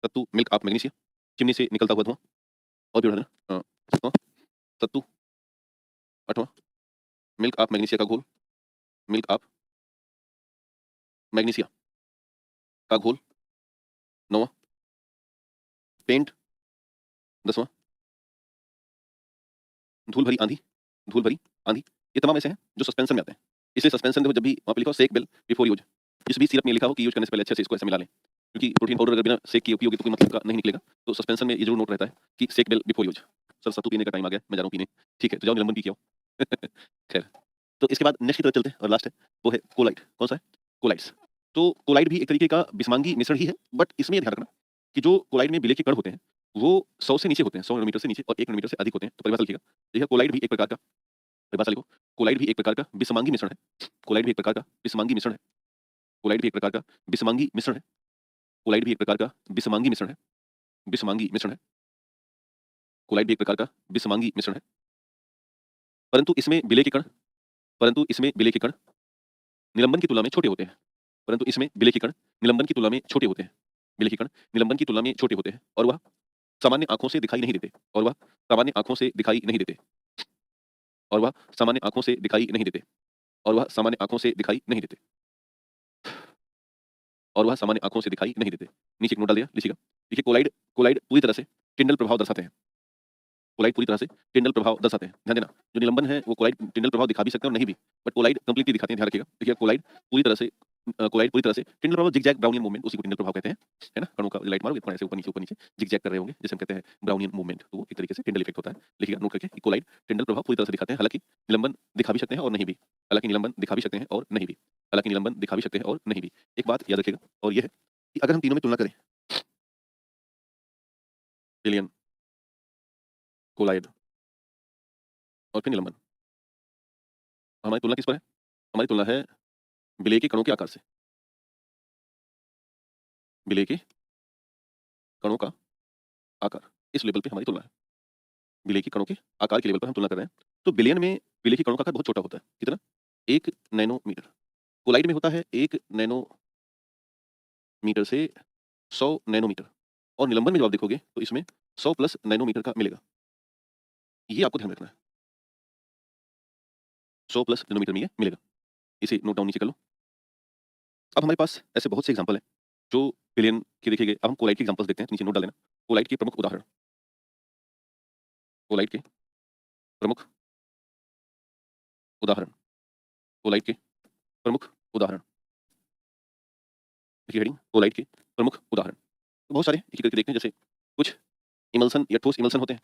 सत्तू मिल्क ऑफ मैग्नीशिया, चिमनी से निकलता हुआ धुआं, और भी उदाहरण सत्तू सत्तू, आठवां मिल्क ऑफ मैग्नीशिया का घोल, मिल्क ऑफ मैग्नीशिया का घोल, नौवां पेंट, 10वां धूल भरी आंधी, धूल भरी आंधी, ये तमाम ऐसे हैं जो सस्पेंशन में आते हैं। इसलिए सस्पेंशन देखो जब भी वहाँ पे लिखा हो सेक बेल बिफोर यूज, जिस भी सिरप में लिखा हो कि यूज करने से पहले अच्छे से इसको ऐसे मिला लें, क्योंकि प्रोटीन पाउडर अगर बिना सेक किए पियोगे तो कोई मतलब का नहीं निकलेगा। तो सस्पेंशन में ये जरूर नोट रहता है कि सेक बेल बिफोर यूज। सर सत्तू पीने का टाइम आ गया, मैं जा रहा हूँ पीने। ठीक है, तो जाओ निलंबन पी के आओ। खैर, तो इसके बाद नेक्स्ट की तरफ चलते हैं और लास्ट है वो है कोलाइड। कौन सा है? कोलाइड्स। तो कोलाइड भी एक तरीके का बिस्मांगी मिश्रण ही है, बट इसमें ये ध्यान रखना कि जो कोलाइड में विलेय के कण होते हैं वो 100 से नीचे होते हैं, 100 नैनोमीटर से नीचे और 1 नैनोमीटर से अधिक होते हैं। तो परिभाषा लिखिएगा, देखिए कोलाइड भी एक प्रकार का, परिभाषा लिखो, कोलाइड भी एक प्रकार का विषमांगी मिश्रण है। कोलाइड भी एक प्रकार का विषमांगी मिश्रण है। कोलाइड भी एक प्रकार का विषमांगी मिश्रण है। कोलाइड भी एक प्रकार का विषमांगी मिश्रण है। विषमांगी मिश्रण है। कोलाइड भी एक प्रकार का विषमांगी मिश्रण है। परंतु इसमें विलेय के कण परंतु इसमें विलेय के कण निलंबन की तुलना में छोटे होते हैं। परंतु इसमें विलेय के कण निलंबन की तुलना में छोटे होते हैं। विलेय के कण निलंबन की तुलना में छोटे होते हैं और वह सामान्य आंखों से दिखाई नहीं देते और वह सामान्य आंखों से दिखाई नहीं देते और वह सामान्य आंखों से दिखाई नहीं देते और वह सामान्य आंखों से दिखाई नहीं देते और वह सामान्य आंखों से दिखाई नहीं देते। नीचे एक नोट डाल दिया, लिखिएगा। देखिए कोलाइड कोलाइड पूरी तरह से टिंडल प्रभाव दर्शाते हैं। कोलाइड पूरी तरह से टिंडल प्रभाव दर्शाते हैं। ध्यान देना, जो निलंबन है वो कोलाइड टिंडल प्रभाव दिखा भी सकते हैं और नहीं भी, बट कोलाइड कंप्लीटली दिखाते हैं, ध्यान रखिएगा। देखिए कोलाइड पूरी तरह से टिंडल प्रभाव जिगजैग ब्राउनियन मूवमेंट, उसी को टिंडल प्रभाव कहते हैं, है ना? कणों का लाइट मारोगे थोड़ा ऐसे ऊपर नीचे जिगजैग कर रहे होंगे, जिसे हम कहते हैं ब्राउनियन मूवमेंट, तो वो एक तरीके से टिंडल इफेक्ट होता है। लिखिएगा नोट करके कि कोलाइड टिंडल प्रभाव पूरी तरह से दिखाते हैं, हालांकि निलंबन दिखा भी सकते हैं और नहीं भी। हालांकि निलंबन दिखा भी सकते हैं और नहीं भी। हालांकि निलंबन दिखा भी सकते हैं और नहीं भी। एक बात याद रखिएगा और ये है कि अगर हम तीनों में तुलना करें, पिलियन, कोलाइड और फिर निलंबन, हमारी तुलना किस पर है? हमारी तुलना है विलेय के कणों के आकार से। विलेय के कणों का आकार, इस लेवल पे हमारी तुलना है। विलेय के कणों के आकार के लेवल पर हम तुलना कर रहे हैं। तो बिलियन में विलेय के कणों का आकार बहुत छोटा होता है। कितना? 1 नैनोमीटर। कोलाइड में होता है 1 नैनोमीटर से 100 नैनोमीटर और निलंबन में जब आप देखोगे तो इसमें 100 प्लस नैनोमीटर का मिलेगा। ये आपको ध्यान रखना है। 100 प्लस नैनोमीटर में ये मिलेगा। इसे नोट डाउन नीचे कर लो। अब हमारे पास ऐसे बहुत से एग्जांपल हैं जो बिलियन के देखे गए। अब हम कोलाइड के एग्जांपल्स देखते हैं, तो नीचे नोट डाल देना। कोलाइड के प्रमुख उदाहरण, कोलाइड के प्रमुख उदाहरण, कोलाइड के प्रमुख उदाहरण। देखिए हेडिंग, कोलाइड के प्रमुख उदाहरण। तो बहुत सारे एक-एक करके देखते हैं। जैसे कुछ इमल्सन या ठोस इमल्सन होते हैं,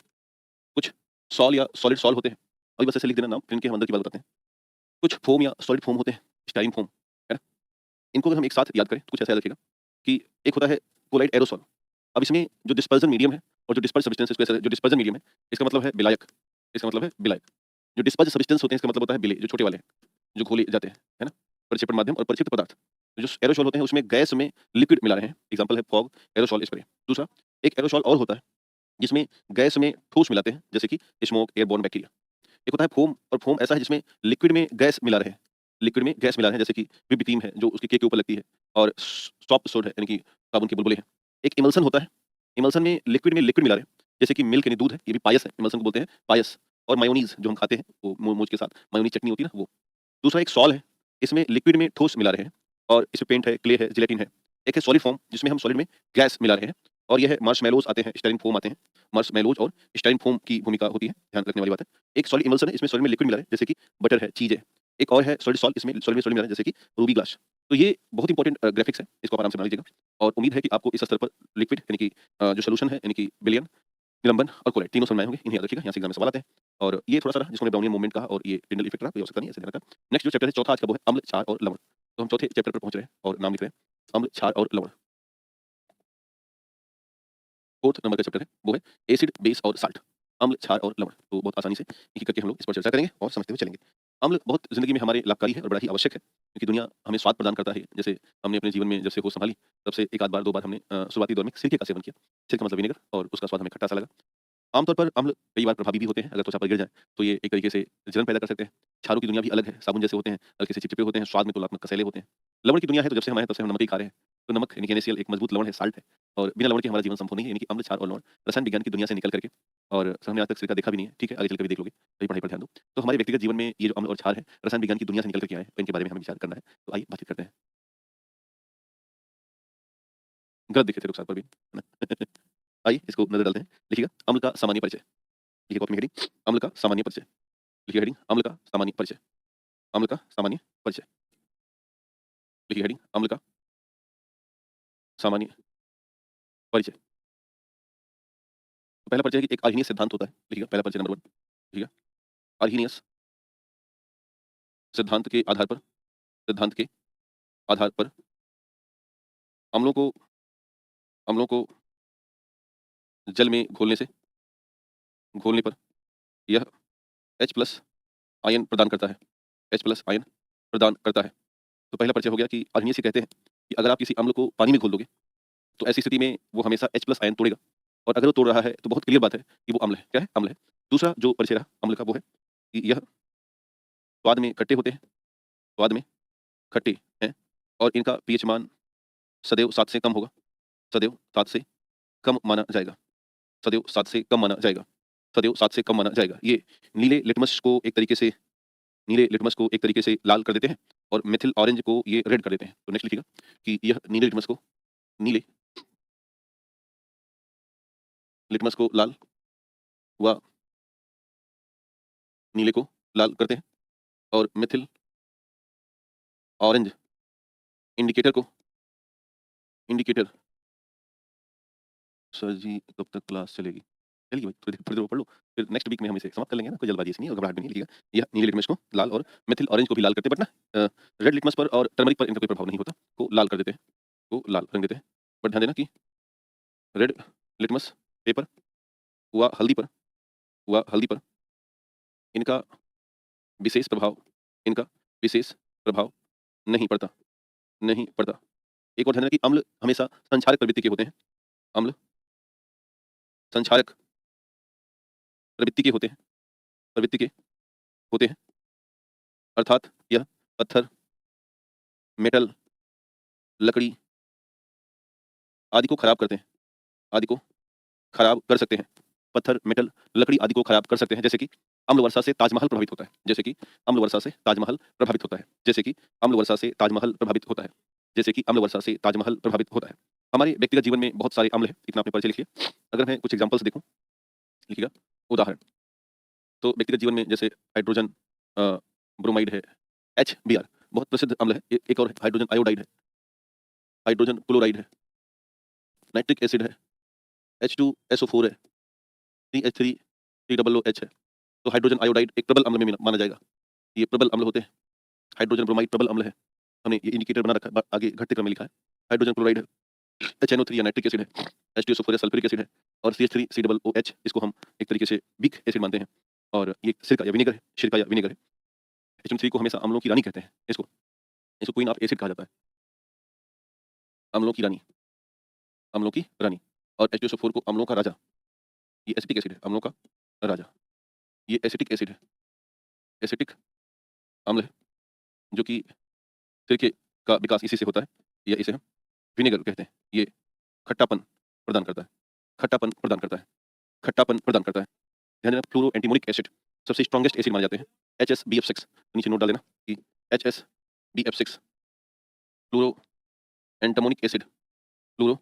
कुछ सॉल या सॉलिड सॉल होते हैं। अभी बस ऐसे लिख देना नाम, फिर इनके हम अंदर की बात बताते हैं। कुछ फोम या सॉलिड फोम होते हैं, स्टाइरिन फोम, है ना? इनको अगर हम एक साथ याद करें तो कुछ ऐसा याद रखिएगा कि एक होता है कोलाइड एरोसॉल, अब इसमें जो डिस्पर्जन मीडियम है और जो डिस्पर्ज सब्सटेंस जो डिस्पर्जन मीडियम है, इसका मतलब है विलायक, इसका मतलब है विलायक। जो डिस्पर्ज सब्सटेंस होते हैं इसका मतलब होता है विलेय, जो छोटे वाले हैं, जो घोले जाते हैं, है ना? परिक्षेपण माध्यम और परिक्षिप्त पदार्थ। तो जो एरोसोल होते हैं उसमें गैस में लिक्विड मिला रहे हैं, एग्जांपल है फॉग, एरोसोल, स्प्रे। दूसरा, एक एरोसोल और होता है जिसमें गैस में ठोस मिलाते हैं, जैसे कि स्मोक, एयरबोर्न बैक्टीरिया। एक होता है फोम, और फोम ऐसा है जिसमें लिक्विड में गैस मिला रहे हैं, लिक्विड में गैस मिला रहे हैं, जैसे कि व्हिप क्रीम है जो उसके केक के ऊपर लगती है, और सॉफ्ट सोड है यानी कि साबुन के बुलबुले हैं। एक इमल्सन होता है, इमल्सन में लिक्विड मिला रहे हैं, जैसे कि मिल्क यानी दूध है, ये भी पायस है, इमल्सन को बोलते हैं पायस। और मायोनीज जो हम खाते हैं वो मोमोज के साथ मायोनीज चटनी होती है ना वो। दूसरा एक सॉल है, इसमें लिक्विड में ठोस मिला रहे हैं, और इसमें पेंट है, क्ले है, जिलेटिन है। एक है सॉलिड फॉर्म जिसमें हम सॉलिड में गैस मिला रहे हैं, और यह है मार्शमैलोज आते हैं, स्टाइरिन फोम आते हैं। मार्शमैलोज और स्टाइरिन फोम की भूमिका होती है, ध्यान रखने वाली बात है। एक सॉलिड इमल्सन है, इसमें सॉलिड में लिक्विड मिला है, जैसे कि बटर है, चीज़ है। एक और है सॉलिड सॉल्ट, इसमें सॉलिड में सॉलिड मिला है, जैसे कि रूबी ग्लास। तो ये बहुत इंपॉर्टेंट ग्राफिक्स है, इसको आप आराम से बना लीजिएगा, और उम्मीद है कि आपको इस स्तर पर लिक्विड यानी कि जो सॉल्यूशन है यानी कि विलयन, निलंबन और कोलेट तीनों समझ में आए होंगे। इन्हें याद रखिएगा, यहाँ से एग्जाम में सवाल आते हैं। और ये थोड़ा-सा रहा जिसको हमने ब्राउनियन मूवमेंट कहा, और ये टिंडल इफेक्ट रहा, कोई आवश्यकता नहीं है, ऐसे ध्यान रखना। नेक्स्ट जो चैप्टर है चौथा आज का, वो है अम्ल, क्षार और लवण। तो हम चौथे चैप्टर पर पहुँच रहे हैं और नाम लिख रहे हैं अम्ल, क्षार और लवण। फोर्थ नंबर का चैप्टर है वो है एसिड, बेस और साल्ट। अम्ल, क्षार और लवण। तो बहुत आसानी से एक-एक करके हम लोग इस पर चर्चा करेंगे और समझते हुए चलेंगे। अम्ल बहुत ज़िंदगी में हमारे लाभकारी है और बड़ा ही आवश्यक है, क्योंकि दुनिया हमें स्वाद प्रदान करता है। जैसे हमने अपने जीवन में जब से होश संभाली, तब से एक आध बार, 2 बार हमने शुरुआती दौर में सिरके का सेवन किया। सिरका मतलब विनेगर, और उसका स्वाद हमें खट्टा-सा लगा। आमतौर पर अम्ल कई बार प्रभावी भी होते हैं, अगर त्वचा पर गिर जाएँ, तो ये एक तरीके से जलन पैदा कर सकते हैं। क्षारों की दुनिया भी अलग है, साबुन जैसे होते हैं, हल्के से चिपचिपे होते हैं, स्वाद में तुलनात्मक कसैले होते हैं। लवण की दुनिया है, तो जब से हम आए हैं तब से हम नमक ही खा रहे हैं। तो नमक यानी कि NaCl एक मजबूत लवण है, साल्ट है, और बिना लवण के हमारा जीवन संभव नहीं है, यानी कि अम्ल, क्षार और लवण रसायन विज्ञान की दुनिया से निकल करके, और सर हमने आज तक सिरका देखा भी नहीं है, ठीक है? आगे चल के भी देख लोगे, कहीं पढ़ाई पर ध्यान दो। तो हमारे व्यक्तिगत जीवन में ये जो अम्ल और क्षार है, रसायन विज्ञान की दुनिया से निकल कर के आए हैं, तो इनके बारे में हमें विचार करना है। तो आइए बातचीत करते हैं। गलत दिखे थे रुखसार पर भी, है ना? आइए इसको नज़र डालते हैं। लिखिएगा अम्ल का सामान्य परिचय। लिखिए कॉपी में हेडिंग अम्ल का सामान्य परिचय। लिखिए हेडिंग अम्ल का सामान्य परिचय। अम्ल का सामान्य परिचय। लिखिए हेडिंग अम्ल का सामान्य परिचय। तो पहला परिचय है कि एक अर्हीनियस सिद्धांत होता है। लिखिएगा पहला परिचय नंबर 1, लिखिएगा अर्हीनियस सिद्धांत के आधार पर, सिद्धांत के आधार पर अम्लों को अम्लों को जल में घोलने पर यह H+ आयन प्रदान करता है। H+ आयन प्रदान करता है। तो पहला परिचय हो गया कि अर्हीनियस ये कहते हैं कि अगर आप किसी अम्ल को पानी में घोल दोगे, तो ऐसी स्थिति में वो हमेशा H+ आयन तोड़ेगा, और अगर वो तोड़ रहा है तो बहुत क्लियर बात है कि वो अम्ल है। क्या है? अम्ल है। दूसरा जो परिचय रहा अम्ल का, वो है कि यह स्वाद में खट्टे होते हैं, स्वाद में खट्टे हैं, और इनका पीएच मान सदैव 7 से कम होगा, सदैव 7 से कम माना जाएगा, सदैव 7 से कम माना जाएगा, सदैव 7 से कम माना जाएगा। ये नीले लिटमस को एक तरीके से लाल कर देते हैं, और मेथिल ऑरेंज को ये रेड कर देते हैं। तो नेक्स्ट लिखिएगा कि यह नीले लिटमस को लाल व नीले को लाल करते हैं, और मेथिल ऑरेंज इंडिकेटर को इंडिकेटर सर जी कब तक क्लास चलेगी? चलिए भाई, थोड़ी देर और पढ़ लो, फिर नेक्स्ट वीक में हम इसे समाप्त कर लेंगे ना, कोई जल्दबाजी ऐसी नहीं है और घबराहट भी नहीं है। लिखिएगा यह नीले लिटमस को लाल और मेथिल ऑरेंज को भी लाल करते हैं, बट ना रेड लिटमस पर और टर्मरिक पर इनका कोई प्रभाव नहीं होता, को लाल कर देते हैं, को लाल रंग देते हैं। बट ध्यान देना कि रेड लिटमस पेपर हुआ हल्दी पर इनका विशेष प्रभाव इनका विशेष प्रभाव नहीं पड़ता, नहीं पड़ता। एक और ध्यान देना कि अम्ल हमेशा संक्षारक प्रवृत्ति के होते हैं, अम्ल संक्षारक प्रवृत्ति के होते हैं, प्रवृत्ति के होते हैं, अर्थात यह पत्थर, मेटल, लकड़ी आदि को खराब करते हैं, आदि को खराब कर सकते हैं। पत्थर, मेटल, लकड़ी आदि को खराब कर सकते हैं, जैसे कि अम्ल वर्षा से ताजमहल प्रभावित होता है, जैसे कि अम्ल वर्षा से ताजमहल प्रभावित होता है, जैसे कि अम्ल वर्षा से ताजमहल प्रभावित होता है, जैसे कि अम्ल वर्षा से ताजमहल प्रभावित होता है। हमारे व्यक्तिगत जीवन में बहुत सारे अम्ल हैं, इतना आपने परिचय लिखिए। अगर मैं कुछ एग्जांपल्स देखूं, लिखिएगा उदाहरण। तो व्यक्तिगत जीवन में जैसे हाइड्रोजन ब्रोमाइड है, HBr बहुत प्रसिद्ध अम्ल है। एक और हाइड्रोजन आयोडाइड है, हाइड्रोजन क्लोराइड है, नाइट्रिक एसिड है, H2SO4 है, CH3 COOH है। तो हाइड्रोजन आयोडाइड एक प्रबल अम्ल में माना जाएगा। ये प्रबल अम्ल होते हैं। हाइड्रोजन ब्रोमाइड प्रबल अम्ल है। हमने ये इंडिकेटर बना रखा है, आगे घटते क्रम में लिखा है। हाइड्रोजन क्लोराइड है, HNO3 या नाइट्रिक एसिड है, H2SO4 या सल्फ्यूरिक एसिड है और CH3COOH इसको हम एक तरीके से वीक एसिड मानते हैं और ये सिरका या विनेगर है, सिरका या विनेगर है। HNO3 को हमेशा अम्लों की रानी कहते हैं इसको, इसको क्वीन ऑफ एसिड कहा जाता है, अम्लों की रानी, अम्लों की रानी। और H2SO4 को अम्लों का राजा, ये एसिटिक एसिड है, अम्लों का राजा। ये एसिटिक एसिड है, एसिटिक अम्ल है जो कि सिरके का विकास इसी से होता है या इसे हम विनेगर कहते हैं। ये खट्टापन प्रदान करता है, खट्टापन प्रदान करता है, खट्टापन प्रदान करता है। ध्यान देना फ्लोरो एंटीमोनिक एसिड सबसे स्ट्रॉन्गेस्ट एसिड माने जाते हैं, HSBF6 नीचे नोट डाल देना कि HSBF6 फ्लोरो एंटामोनिक एसिड, फ्लोरो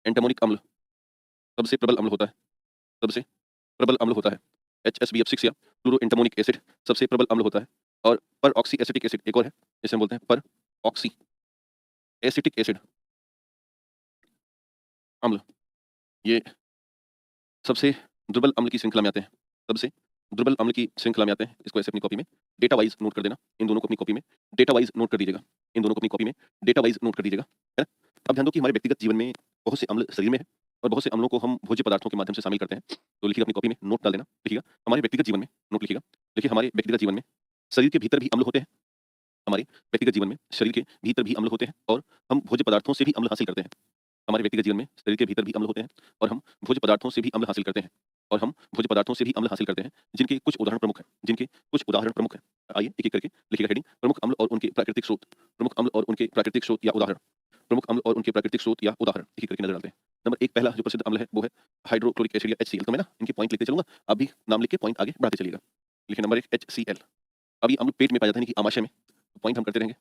एंटामोनिक अम्ल सबसे प्रबल अम्ल होता है, सबसे प्रबल अम्ल होता है। HSBF6 या फ्लोरो एंटामोनिक एसिड सबसे प्रबल अम्ल होता है। और पर ऑक्सी एसिटिक एसिड एक और है, इसे हम बोलते हैं पर ऑक्सी एसिटिक एसिड अम्ल, ये सबसे दुर्बल अम्ल की श्रृंखला में आते हैं, सबसे दुर्बल अम्ल की श्रृंखला में आते हैं। इसको ऐसे अपनी कॉपी में डेटा वाइज नोट कर देना, इन दोनों को अपनी कॉपी में डेटा वाइज नोट कर दीजिएगा, इन दोनों को अपनी कॉपी में डेटा वाइज नोट कर दीजिएगा, है ना। अब ध्यान दो कि हमारे व्यक्तिगत जीवन में बहुत से अम्ल शरीर में है और बहुत से अम्लों को हम भोज्य पदार्थों के माध्यम से शामिल करते हैं। तो लिखिएगा अपनी कॉपी में, नोट डाल देना, लिखिएगा हमारे व्यक्तिगत जीवन में, नोट लिखिएगा, देखिए हमारे व्यक्तिगत जीवन में शरीर के भीतर भी अम्ल होते हैं, हमारे व्यक्तिगत जीवन में शरीर के भीतर भी अम्ल होते हैं और हम भोज्य पदार्थों से भी अम्ल हासिल करते हैं। हमारे व्यक्तिगत जीवन में शरीर के भीतर भी अम्ल होते हैं और हम भोज्य पदार्थों से भी अम्ल हासिल करते हैं, और हम भोज्य पदार्थों से भी अम्ल हासिल करते हैं, जिनके कुछ उदाहरण प्रमुख हैं, जिनके कुछ उदाहरण प्रमुख हैं। आइए एक एक करके लिखिएगा हेडिंग, प्रमुख अम्ल और उनके प्राकृतिक स्रोत, प्रमुख अम्ल और उनके प्राकृतिक स्रोत या उदाहरण, प्रमुख अम्ल और उनके प्राकृतिक स्रोत या उदाहरण, एक एक करके नजर डालते हैं। नंबर एक पहला जो प्रसिद्ध अम्ल है वो है हाइड्रोक्लोरिक एसिड या HCl। तो मैं ना इनके पॉइंट लिखते चलूंगा, आप भी नाम लिख के पॉइंट आगे बढ़ाते चलिएगा। लिखिए नंबर एक HCl। अब ये अम्ल पेट में पाया जाता है, यानी कि आमाशय में, पॉइंट हम करते रहेंगे।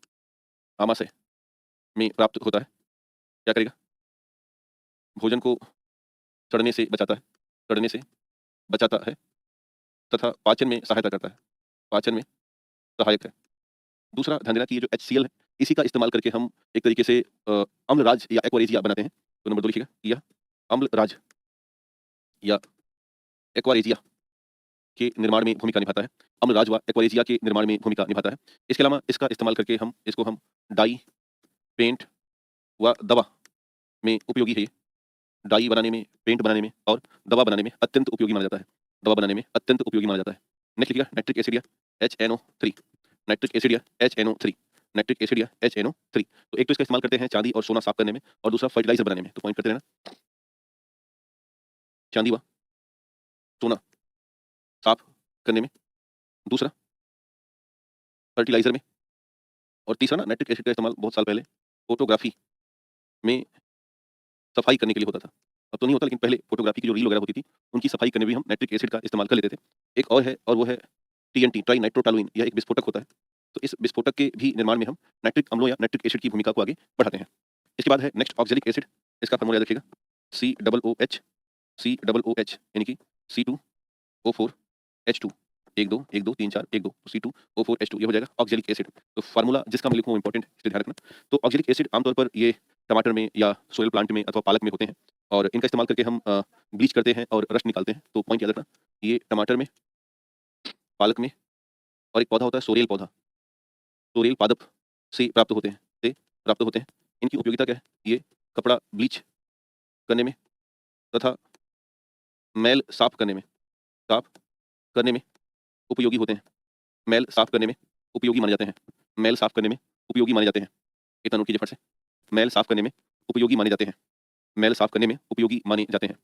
आमाशय में प्राप्त होता है, क्या करेगा, भोजन को सड़ने से बचाता है, सड़ने से बचाता है तथा पाचन में सहायता करता है, पाचन में सहायक है। दूसरा ध्यान देना कि ये जो HCl है, इसी का इस्तेमाल करके हम एक तरीके से अम्लराज या एक्वारेजिया बनाते हैं। तो नंबर 2 लिखिएगा, यह अम्लराज या एक्वारेजिया के निर्माण में भूमिका निभाता है, अम्लराज व एक्वारेजिया के निर्माण में भूमिका निभाता है। इसके अलावा इसका इस्तेमाल करके हम इसको हम डाई, पेंट व दवा में उपयोगी है ये। डाई बनाने में, पेंट बनाने में और दवा बनाने में अत्यंत उपयोगी माना जाता है, दवा बनाने में अत्यंत उपयोगी माना जाता है। नेक्स्ट लिखिएगा नाइट्रिक एसिड या HNO3, नाइट्रिक एसिड या HNO3, नाइट्रिक एसिड या HNO3। तो एक तो इसका इस्तेमाल करते हैं चांदी और सोना साफ करने में और दूसरा फर्टिलाइजर बनाने में। तो पॉइंट करते रहना, चांदी व सोना साफ करने में, दूसरा फर्टिलाइजर में, और तीसरा ना नाइट्रिक एसिड का इस्तेमाल बहुत साल पहले फोटोग्राफी में सफाई करने के लिए होता था। अब तो नहीं होता, लेकिन पहले फोटोग्राफी की जो रील वगैरह होती थी, उनकी सफाई करने में भी हम नाइट्रिक एसिड का इस्तेमाल कर लेते थे। एक और है और वो है TNT, ट्राई नाइट्रोटोलुइन। यह एक विस्फोटक होता है। तो इस विस्फोटक के भी निर्माण में हम नाइट्रिक अम्लों या नाइट्रिक एसिड की भूमिका को आगे बढ़ाते हैं। इसके बाद है नेक्स्ट ऑक्जेलिक एसिड, इसका फार्मूला याद रखिएगा, COOH, COOH यानी कि C2O4H2, 1 2 1 2 3 4 1 2, तो C2O4H2 ये हो जाएगा ऑक्जेलिक एसिड। तो फार्मूला जिसका मैं लिखूँ इंपॉर्टेंट, इसलिए ध्यान रखना। तो ऑक्जेलिक एसिड आमतौर पर ये टमाटर में या सोयल प्लांट में अथवा पालक में होते हैं और इनका इस्तेमाल करके हम ब्लीच करते हैं और रस निकालते हैं। तो पॉइंट याद रखना, ये टमाटर में, पालक में और एक पौधा होता है सोरेल पौधा, सोरेल पादप से प्राप्त होते हैं, से प्राप्त होते हैं। इनकी उपयोगिता क्या है, ये कपड़ा ब्लीच करने में तथा मैल साफ करने में, साफ करने में उपयोगी होते हैं। मैल साफ करने में उपयोगी माने जाते हैं, मैल साफ करने में उपयोगी माने जाते हैं। इतना नोट कीजिए फट से, मैल साफ करने में उपयोगी माने जाते हैं, मैल साफ करने में उपयोगी माने जाते हैं।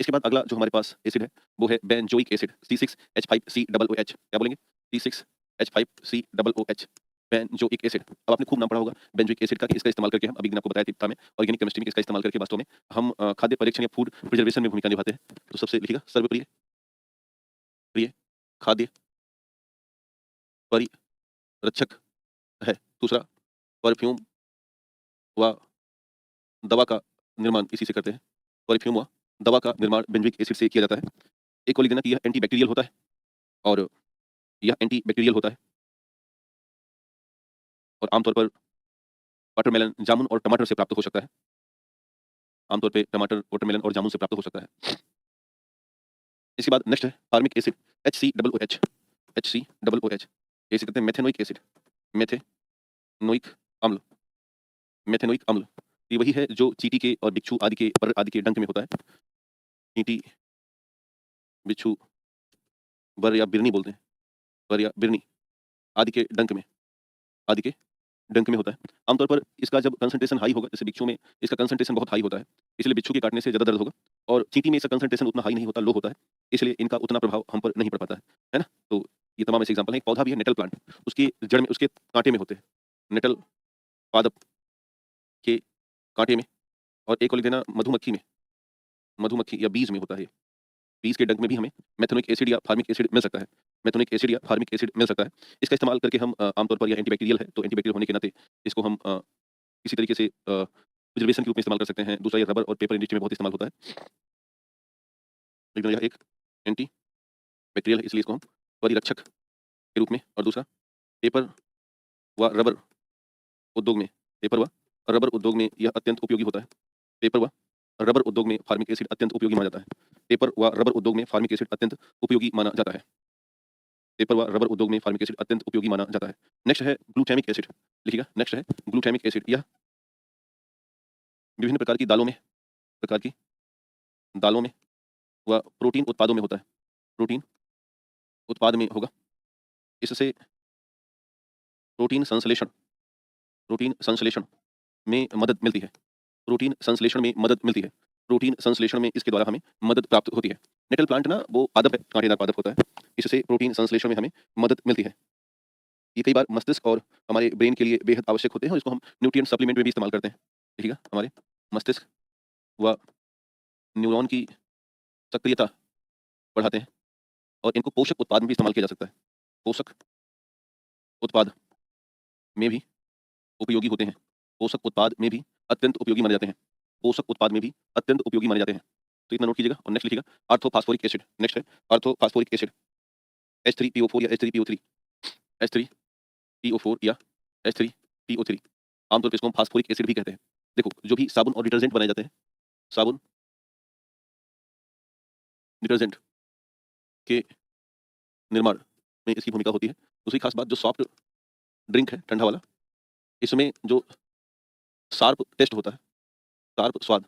इसके बाद अगला जो हमारे पास एसिड है वो है बेंजोइक एसिड, C6H5COOH। क्या बोलेंगे, C6H5COOH, बेंजोइक एसिड। अब आपने खूब नाम पढ़ा होगा बेंजोइक एसिड का, कि इसका इस्तेमाल करके हम, अभी मैंने आपको बताया था में ऑर्गेनिक केमिस्ट्री में, इसका इस्तेमाल करके वास्तव में हम खाद्य परीक्षण या फूड प्रिजर्वेशन में भूमिका निभाते हैं। तो सबसे लिखिएगा, सर्वप्रिय प्रिय खाद्य परिरक्षक है। दूसरा परफ्यूम व दवा का निर्माण इसी से करते हैं, परफ्यूम व दवा का निर्माण बेंजोइक एसिड से किया जाता है। एक और लिख देना कि यह एंटीबैक्टीरियल होता है और यह एंटीबैक्टीरियल होता है और आमतौर पर वाटरमेलन, जामुन और टमाटर से प्राप्त हो सकता है। आमतौर पे टमाटर, वाटरमेलन और जामुन से प्राप्त हो सकता है। इसके बाद नेक्स्ट है फार्मिक एसिड, HCOOH, HCOOH। इसे कहते हैं मेथेनोइक एसिड, मेथेनोइक अम्ल, मेथेनोइक अम्ल। ये वही है जो चींटी के और बिच्छू आदि के पर आदि के डंक में होता है। चींटी, बिच्छू, बर या बिरनी बोलते हैं, बर या बिरनी आदि के डंक में आदि के डंक में होता है। आमतौर पर इसका जब कंसंट्रेशन हाई होगा, जैसे बिच्छू में इसका कंसंट्रेशन बहुत हाई होता है, इसलिए बिच्छू के काटने से ज़्यादा दर्द होगा और चींटी में इसका कंसंट्रेशन उतना हाई नहीं होता, लो होता है, इसलिए इनका उतना प्रभाव हम पर नहीं पड़ पाता है ना? तो ये तमाम ऐसे एग्ज़ाम्पल हैं। एक पौधा भी है नेटल प्लांट, उसकी जड़ में उसके काँटे में होते हैं, नेटल पादप के काँटे में और एक को लिख देना मधुमक्खी में, मधुमक्खी या बीज में होता है ये। बीज के डंक में भी हमें मेथनोइक एसिड या फार्मिक एसिड मिल सकता है। मेथनोइक एसिड या फार्मिक एसिड मिल सकता है। इसका इस्तेमाल करके हम आमतौर पर यह एंटीबैक्टीरियल है, तो एंटीबैक्टीरियल होने के नाते इसको हम किसी तरीके से प्रिजर्वेशन के रूप में इस्तेमाल कर सकते हैं। दूसरा ये रबर और पेपर इंडस्ट्री में बहुत इस्तेमाल होता है। लेकिन यह एक एंटी बैक्टीरियल है, इसलिए इसको हम परिरक्षक के रूप में, और दूसरा पेपर व रबर उद्योग में, पेपर व रबर उद्योग में यह अत्यंत उपयोगी होता है। पेपर व रबर उद्योग में फार्मिक एसिड अत्यंत उपयोगी माना जाता है। पेपर व रबर उद्योग में फार्मिक एसिड अत्यंत उपयोगी माना जाता है। पेपर व रबर उद्योग में फार्मिक एसिड अत्यंत उपयोगी माना जाता है। नेक्स्ट है ग्लूटामिक एसिड, लिखिएगा। नेक्स्ट है ग्लूटामिक एसिड। यह विभिन्न प्रकार की दालों में, प्रकार की दालों में व प्रोटीन उत्पादों में होता है। प्रोटीन उत्पाद में होगा। इससे प्रोटीन संश्लेषण, प्रोटीन संश्लेषण में मदद मिलती है। प्रोटीन संश्लेषण में मदद मिलती है। प्रोटीन संश्लेषण में इसके द्वारा हमें मदद प्राप्त होती है। नेटल प्लांट ना वो पादप है, कांटेदार पादप होता है। इससे प्रोटीन संश्लेषण में हमें मदद मिलती है। ये कई बार मस्तिष्क और हमारे ब्रेन के लिए बेहद आवश्यक होते हैं और इसको हम न्यूट्रिएंट सप्लीमेंट में भी इस्तेमाल करते हैं। देखिएगा, हमारे मस्तिष्क व न्यूरॉन की सक्रियता बढ़ाते हैं और इनको पोषक उत्पाद में भी इस्तेमाल किया जा सकता है। पोषक उत्पाद में भी उपयोगी होते हैं। पोषक उत्पाद में भी अत्यंत उपयोगी माने जाते हैं। पोषक उत्पाद में भी अत्यंत उपयोगी माने जाते हैं। तो इतना नोट कीजिएगा और नेक्स्ट लिखिएगा ऑर्थोफॉस्फोरिक एसिड। नेक्स्ट है ऑर्थोफॉस्फोरिक एसिड, H3PO4 या H3PO3, H3PO4 या H3PO3। आमतौर पे इसको हम फास्फोरिक एसिड भी कहते हैं। देखो, जो भी साबुन और डिटर्जेंट बनाए जाते हैं, साबुन, डिटर्जेंट के निर्माण में इसकी भूमिका होती है। दूसरी खास बात, जो सॉफ्ट ड्रिंक है ठंडा वाला, इसमें जो शार्प टेस्ट होता है, शार्प स्वाद,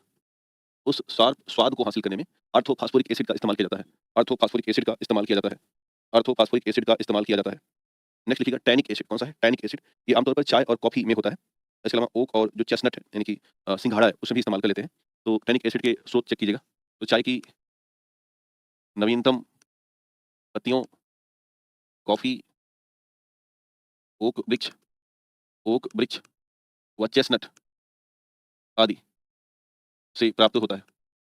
उस शार्प स्वाद को हासिल करने में ऑर्थोफॉस्फोरिक एसिड का इस्तेमाल किया जाता है। ऑर्थोफॉस्फोरिक एसिड का इस्तेमाल किया जाता है। ऑर्थोफॉस्फोरिक एसिड का इस्तेमाल किया जाता है। नेक्स्ट लिखिएगा टैनिक एसिड। कौन सा है? Tannic acid. ये आमतौर पर चाय और कॉफी में होता है। इसके अलावा ओक और जो चेस्टनट है, यानी कि सिंघाड़ा है, उसमें भी इस्तेमाल कर लेते हैं। तो टैनिक एसिड के स्रोत चेक कीजिएगा। तो चाय की नवीनतम पत्तियों, कॉफी, ओक वृक्ष, ओक वृक्ष व चेस्टनट आदि से प्राप्त होता है।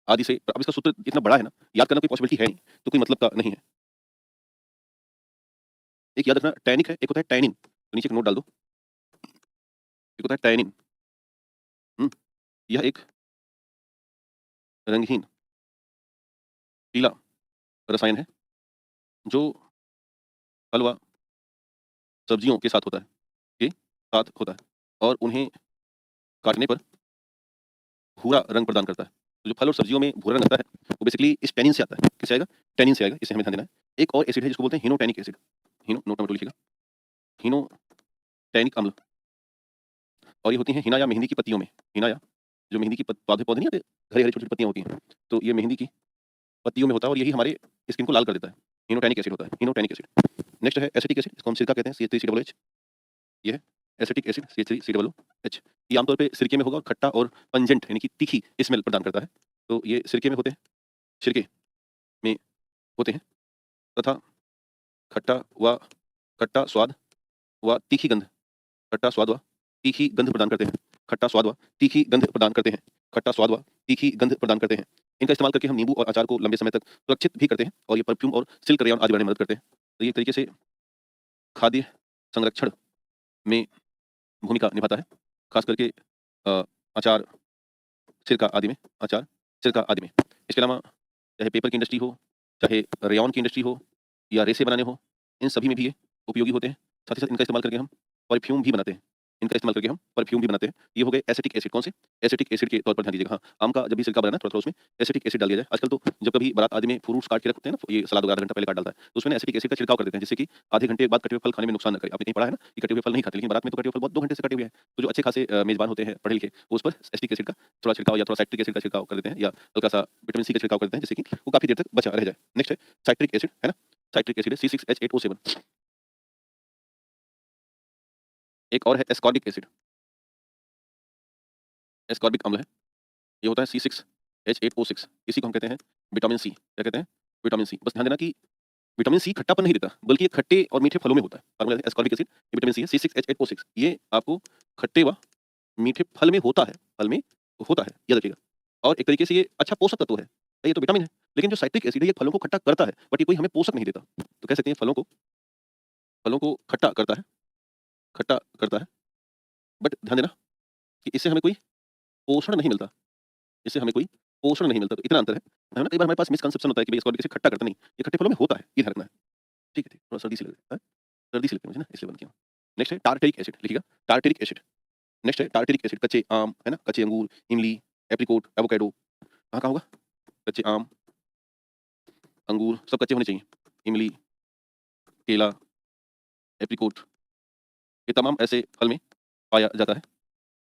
आदि से, अब इसका सूत्र इतना बड़ा है ना, याद करना कोई पॉसिबिलिटी है नहीं, तो कोई मतलब का नहीं है। एक याद रखना, टैनिक है, एक होता है टैनिन। तो नीचे एक नोट डाल दो। एक होता है टैनिन। यह एक रंगहीन पीला रसायन है जो फल व सब्जियों के साथ होता है, के साथ होता है और उन्हें काटने पर भूरा रंग प्रदान करता है। तो जो फल और सब्जियों में भूरा रंग आता है, वो बेसिकली इस टैनिन से आता है। किससे आएगा? टैनिन से आएगा, इसे हमें ध्यान देना है। एक और एसिड है जिसको बोलते हैं हीनोटैनिक एसिड। हीनो, नोट नंबर 2 लिखिएगा। हीनोटैनिक अम्ल, और ये होती हैं हिना या मेहंदी की पत्तियों में। हिना या जो मेहंदी की पौधे पौधे नहीं आते, हरी-हरी छोटी-छोटी पत्तियाँ होती हैं, तो ये मेहंदी की पत्तियों में होता है और यही हमारे स्किन को लाल कर देता है। हीनोटैनिक एसिड होता है, हीनोटैनिक एसिड। नेक्स्ट है एसिटिक एसिड, इसको हम सिरका कहते हैं, CH3COOH। ये है एसिटिक एसिड, CH3COOH। ये आमतौर पे सिरके में होगा और खट्टा और पंजेंट यानी कि तीखी स्मेल प्रदान करता है। तो ये सिरके में होते हैं, सिरके में होते हैं तथा खट्टा व खट्टा स्वाद व तीखी गंध, खट्टा स्वाद व तीखी गंध प्रदान करते हैं। खट्टा स्वाद व तीखी गंध प्रदान करते हैं। खट्टा स्वाद व तीखी गंध प्रदान करते हैं। इनका इस्तेमाल करके हम नींबू और अचार को लंबे समय तक सुरक्षित भी करते हैं और ये परफ्यूम और सिल्क रेयॉन आदि बनाने में मदद करते हैं। तो ये एक तरीके से खाद्य संरक्षण में भूमिका निभाता है, खास करके अचार, सिरका आदि में, अचार, सिरका आदि में। इसके अलावा चाहे पेपर की इंडस्ट्री हो, चाहे रेयॉन की इंडस्ट्री हो या रेसे बनाने हो, इन सभी में भी ये उपयोगी होते हैं। साथ ही साथ इनका इस्तेमाल करके हम परफ्यूम भी बनाते हैं। इनका इस्तेमाल करके हम परफ्यूम भी बनाते हैं। ये हो गए एसिटिक एसिड, कौन से? एसिटिक एसिड के तौर पर ध्यान दीजिएगा। हाँ, आम का जब भी छिलका बनाना है थोड़ा-थोड़ा उसमें एसिटिक एसिड डाल दिया जाए। आजकल तो जब कभी बारात आदि में फ्रूट्स काट के रखते हैं ना, ये सलाद वगैरह आधा घंटा पहले काट डालता है, तो उसमें ना एसिटिक एसिड का छिड़काव कर देते हैं, जिससे कि आधे घंटे बाद कटे हुए फल खाने में नुकसान ना करे। आपने कहीं पढ़ा है ना कि कटे हुए फल नहीं खाते, लेकिन बारात में तो कटे हुए फल बहुत 2 घंटे से कटे हुए हैं। तो जो अच्छे खासे मेज़बान होते हैं पढ़े लिखे, वो उस पर एसिटिक एसिड का थोड़ा छिड़काव या थोड़ा साइट्रिक एसिड का छिड़काव कर देते हैं, या हल्का-सा विटामिन सी का छिड़काव कर देते हैं, जिससे कि वो काफ़ी देर तक बचा रह जाए। नेक्स्ट है साइट्रिक एसिड, है ना? साइट्रिक एसिड है C6H8O7। एक और है एस्कॉर्बिक एसिड, एस्कॉर्बिक अम्ल है। ये होता है C6H8O6, इसी को हम कहते हैं विटामिन सी। क्या कहते हैं? Vitamin C. बस ध्यान देना कि विटामिन सी खट्टापन नहीं देता, बल्कि ये खट्टे और मीठे फलों में होता है। फार्मूला है एस्कॉर्बिक एसिड, ये विटामिन सी है C6H8O6। ये आपको खट्टे व मीठे फल में होता है, फल में होता है, याद रखिएगा। और एक तरीके से ये अच्छा पोषक तत्व है। ये तो विटामिन है, लेकिन जो साइट्रिक एसिड है ये फलों को खट्टा करता है, बट ये कोई हमें पोषक नहीं देता। तो कह सकते हैं फलों को खट्टा करता है, बट ध्यान देना कि इससे हमें कोई पोषण नहीं मिलता। इससे हमें कोई पोषण नहीं मिलता, तो इतना अंतर है ना? कई बार हमारे पास मिसकंसेप्शन होता है कि भई एस्कॉर्बिक एसिड खट्टा करता नहीं, ये खट्टे फलों में होता है, ये ध्यान रखना है। ठीक है, ठीक। थोड़ा सर्दी सी लग रही है। सर्दी सी लगती है मुझे ना, इसलिए बंद किया हूँ। नेक्स्ट है टारटेरिक एसिड, लिखिएगा टारटेरिक एसिड। नेक्स्ट है टारटेरिक एसिड, कच्चे आम, है ना? कच्चे अंगूर, इमली, एप्रिकॉट, एवोकाडो, कहाँ-कहाँ होगा? कच्चे आम, अंगूर सब कच्चे होने चाहिए। इमली, केला, एप्रिकॉट, ये तमाम ऐसे फल में पाया जाता है,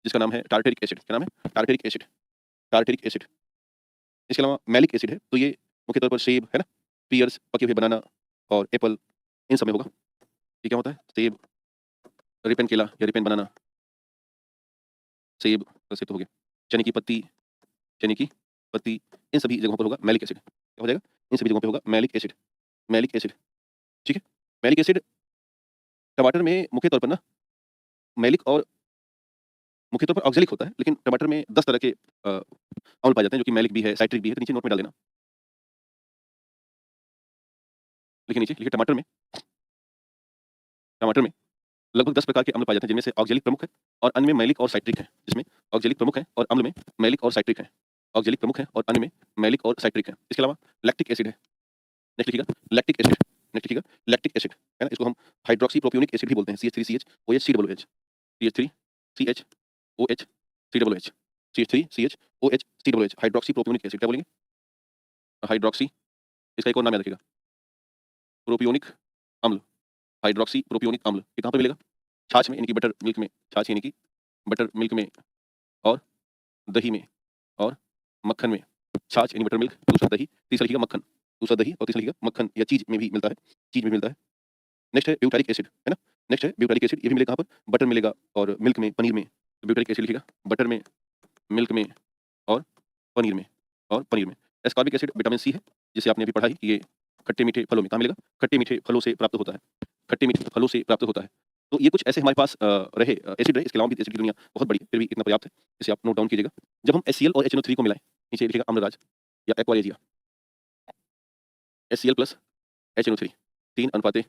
जिसका नाम है टारटेरिक एसिड। क्या नाम है? टारटेरिक एसिड, टारटेरिक एसिड। इसके अलावा मैलिक एसिड है, तो ये मुख्य तौर पर सेब, है ना? पियर्स, पके हुए बनाना और एप्पल, इन सब में होगा। ये क्या होता है? सेब, रिपेन केला या रिपेन बनाना, सेब सेब तो हो गया। चने की पत्ती, चने की पत्ती, इन सभी जगहों पर होगा मैलिक एसिड। क्या हो जाएगा? इन सभी जगहों पे होगा मैलिक एसिड, मैलिक एसिड, ठीक है? मैलिक एसिड टमाटर में मुख्य तौर पर ना मैलिक और मुख्य तौर पर ऑक्सैलिक होता है, लेकिन टमाटर में 10 तरह के अम्ल पाए जाते हैं, जो कि मैलिक भी है, साइट्रिक भी है, तो नीचे नोट में डाल देना। लिखिए नीचे, लिखिए टमाटर में लगभग 10 प्रकार के अम्ल पाए जाते हैं, जिनमें से ऑक्सैलिक प्रमुख है और अन्य में मैलिक और साइट्रिक है। जिसमें ऑक्सैलिक प्रमुख है और अम्ल में मैलिक और साइट्रिक है। ऑक्सैलिक प्रमुख है और अन्य में मैलिक और साइट्रिक है। इसके अलावा लैक्टिक एसिड है। नेक्स्ट लिखिएगा लैक्टिक एसिड, नेक्स्ट लिखिएगा लैक्टिक एसिड, है ना? इसको हम हाइड्रॉक्सी प्रोपियोनिक एसिड भी बोलते हैं, CH3CH CH3CHOH CH3CHOH hydroxy propionic acid. क्या बोलेंगे? हाइड्रॉक्सी, इसका एक और नाम याद रखिएगा, प्रोपियोनिक अम्ल, हाइड्रॉक्सी प्रोपियोनिक अम्ल। ये कहाँ पे मिलेगा? छाछ में, यानी कि बटर मिल्क में, छाछ यानी कि बटर मिल्क में और दही में और मक्खन में। छाछ यानी बटर मिल्क, दूसरा दही, तीसरा लिखिएगा मक्खन। दूसरा दही और तीसरा लिखिएगा मक्खन, या चीज़ में भी मिलता है, चीज़ में भी मिलता है। नेक्स्ट है ब्यूटारिक एसिड, है ना? नेक्स्ट है ब्यूटारिक एसिड, ये भी मिलेगा कहाँ पर? बटर मिलेगा और मिल्क में, पनीर में। तो ब्यूटारिक एसिड लिखिएगा बटर में, मिल्क में और पनीर में, और पनीर में। एस्कॉर्बिक एसिड विटामिन सी है, जिसे आपने अभी पढ़ा ही कि ये खट्टे-मीठे फलों में कहाँ मिलेगा? खट्टे-मीठे फलों से प्राप्त होता है। खट्टे-मीठे फलों से प्राप्त होता है। तो ये कुछ ऐसे हमारे पास एसिड रहे, इसके अलावा भी एसिड की दुनिया बहुत बड़ी है, फिर भी इतना पर्याप्त है। इसे आप नोट डाउन कीजिएगा। जब हम HCl और HNO3 को मिलाएँ, नीचे लिखिएगा अम्लराज या एक्वारेजिया। HCl प्लस HNO3 3:1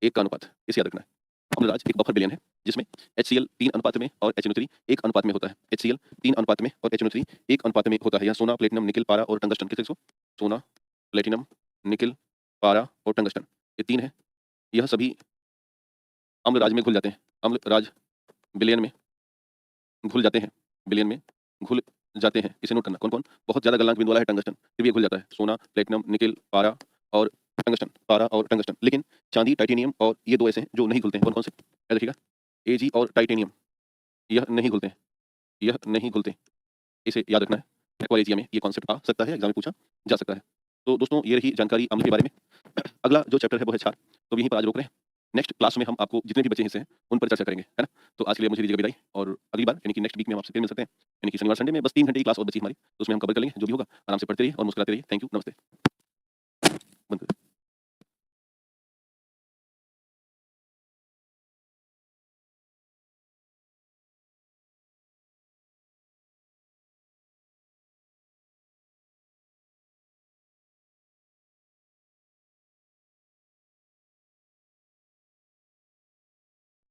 का अनुपात, इसे याद रखना है। अम्लराज एक बफर विलयन है, जिसमें HCl 3 अनुपात में और HNO3 1 अनुपात में होता है। HCl 3 अनुपात में और HNO3 1 अनुपात में होता है। यहाँ सोना, प्लेटिनम, निकेल, पारा और टंगस्टन, किसको? सोना, प्लेटिनम, निकेल, पारा और टंगस्टन, ये 3 हैं। यह सभी अम्लराज में घुल जाते हैं। अम्लराज विलयन में घुल जाते हैं, विलयन में घुल जाते हैं। इसे नोट करना। कौन-कौन? बहुत ज़्यादा गलनांक बिंदु वाला है टंगस्टन, फिर भी ये घुल जाता है। सोना, प्लेटिनम, निकेल, पारा और टंगस्टन, पारा और टंगस्टन। लेकिन चांदी, टाइटेनियम और ये 2 ऐसे हैं जो नहीं घुलते हैं। कौन-कौन से? याद रखिएगा, Ag और टाइटेनियम, यह नहीं घुलते हैं, यह नहीं घुलते। इसे याद रखना है। एक्वारेजिया में ये कॉन्सेप्ट आ सकता है, एग्जाम में पूछा जा सकता है। तो दोस्तों, ये रही जानकारी अम्ल के बारे में। अगला जो चैप्टर है वो है क्षार, तो यहीं पर आज रोक रहे हैं। नेक्स्ट क्लास में हम आपको जितने भी बचे हिस्से हैं उन पर चर्चा करेंगे, है ना? तो आज के लिए मुझे दीजिएगा विदाई, और अगली बार यानी कि नेक्स्ट वीक में हम आपसे फिर मिल सकते हैं। यानी कि शनिवार संडे में बस 3 घंटे की क्लास और बची हमारी, तो उसमें हम कवर कर लेंगे। जो भी होगा आराम से पढ़ते रहिए और मुस्कुराते रहिए। थैंक यू, नमस्ते। बंद कर।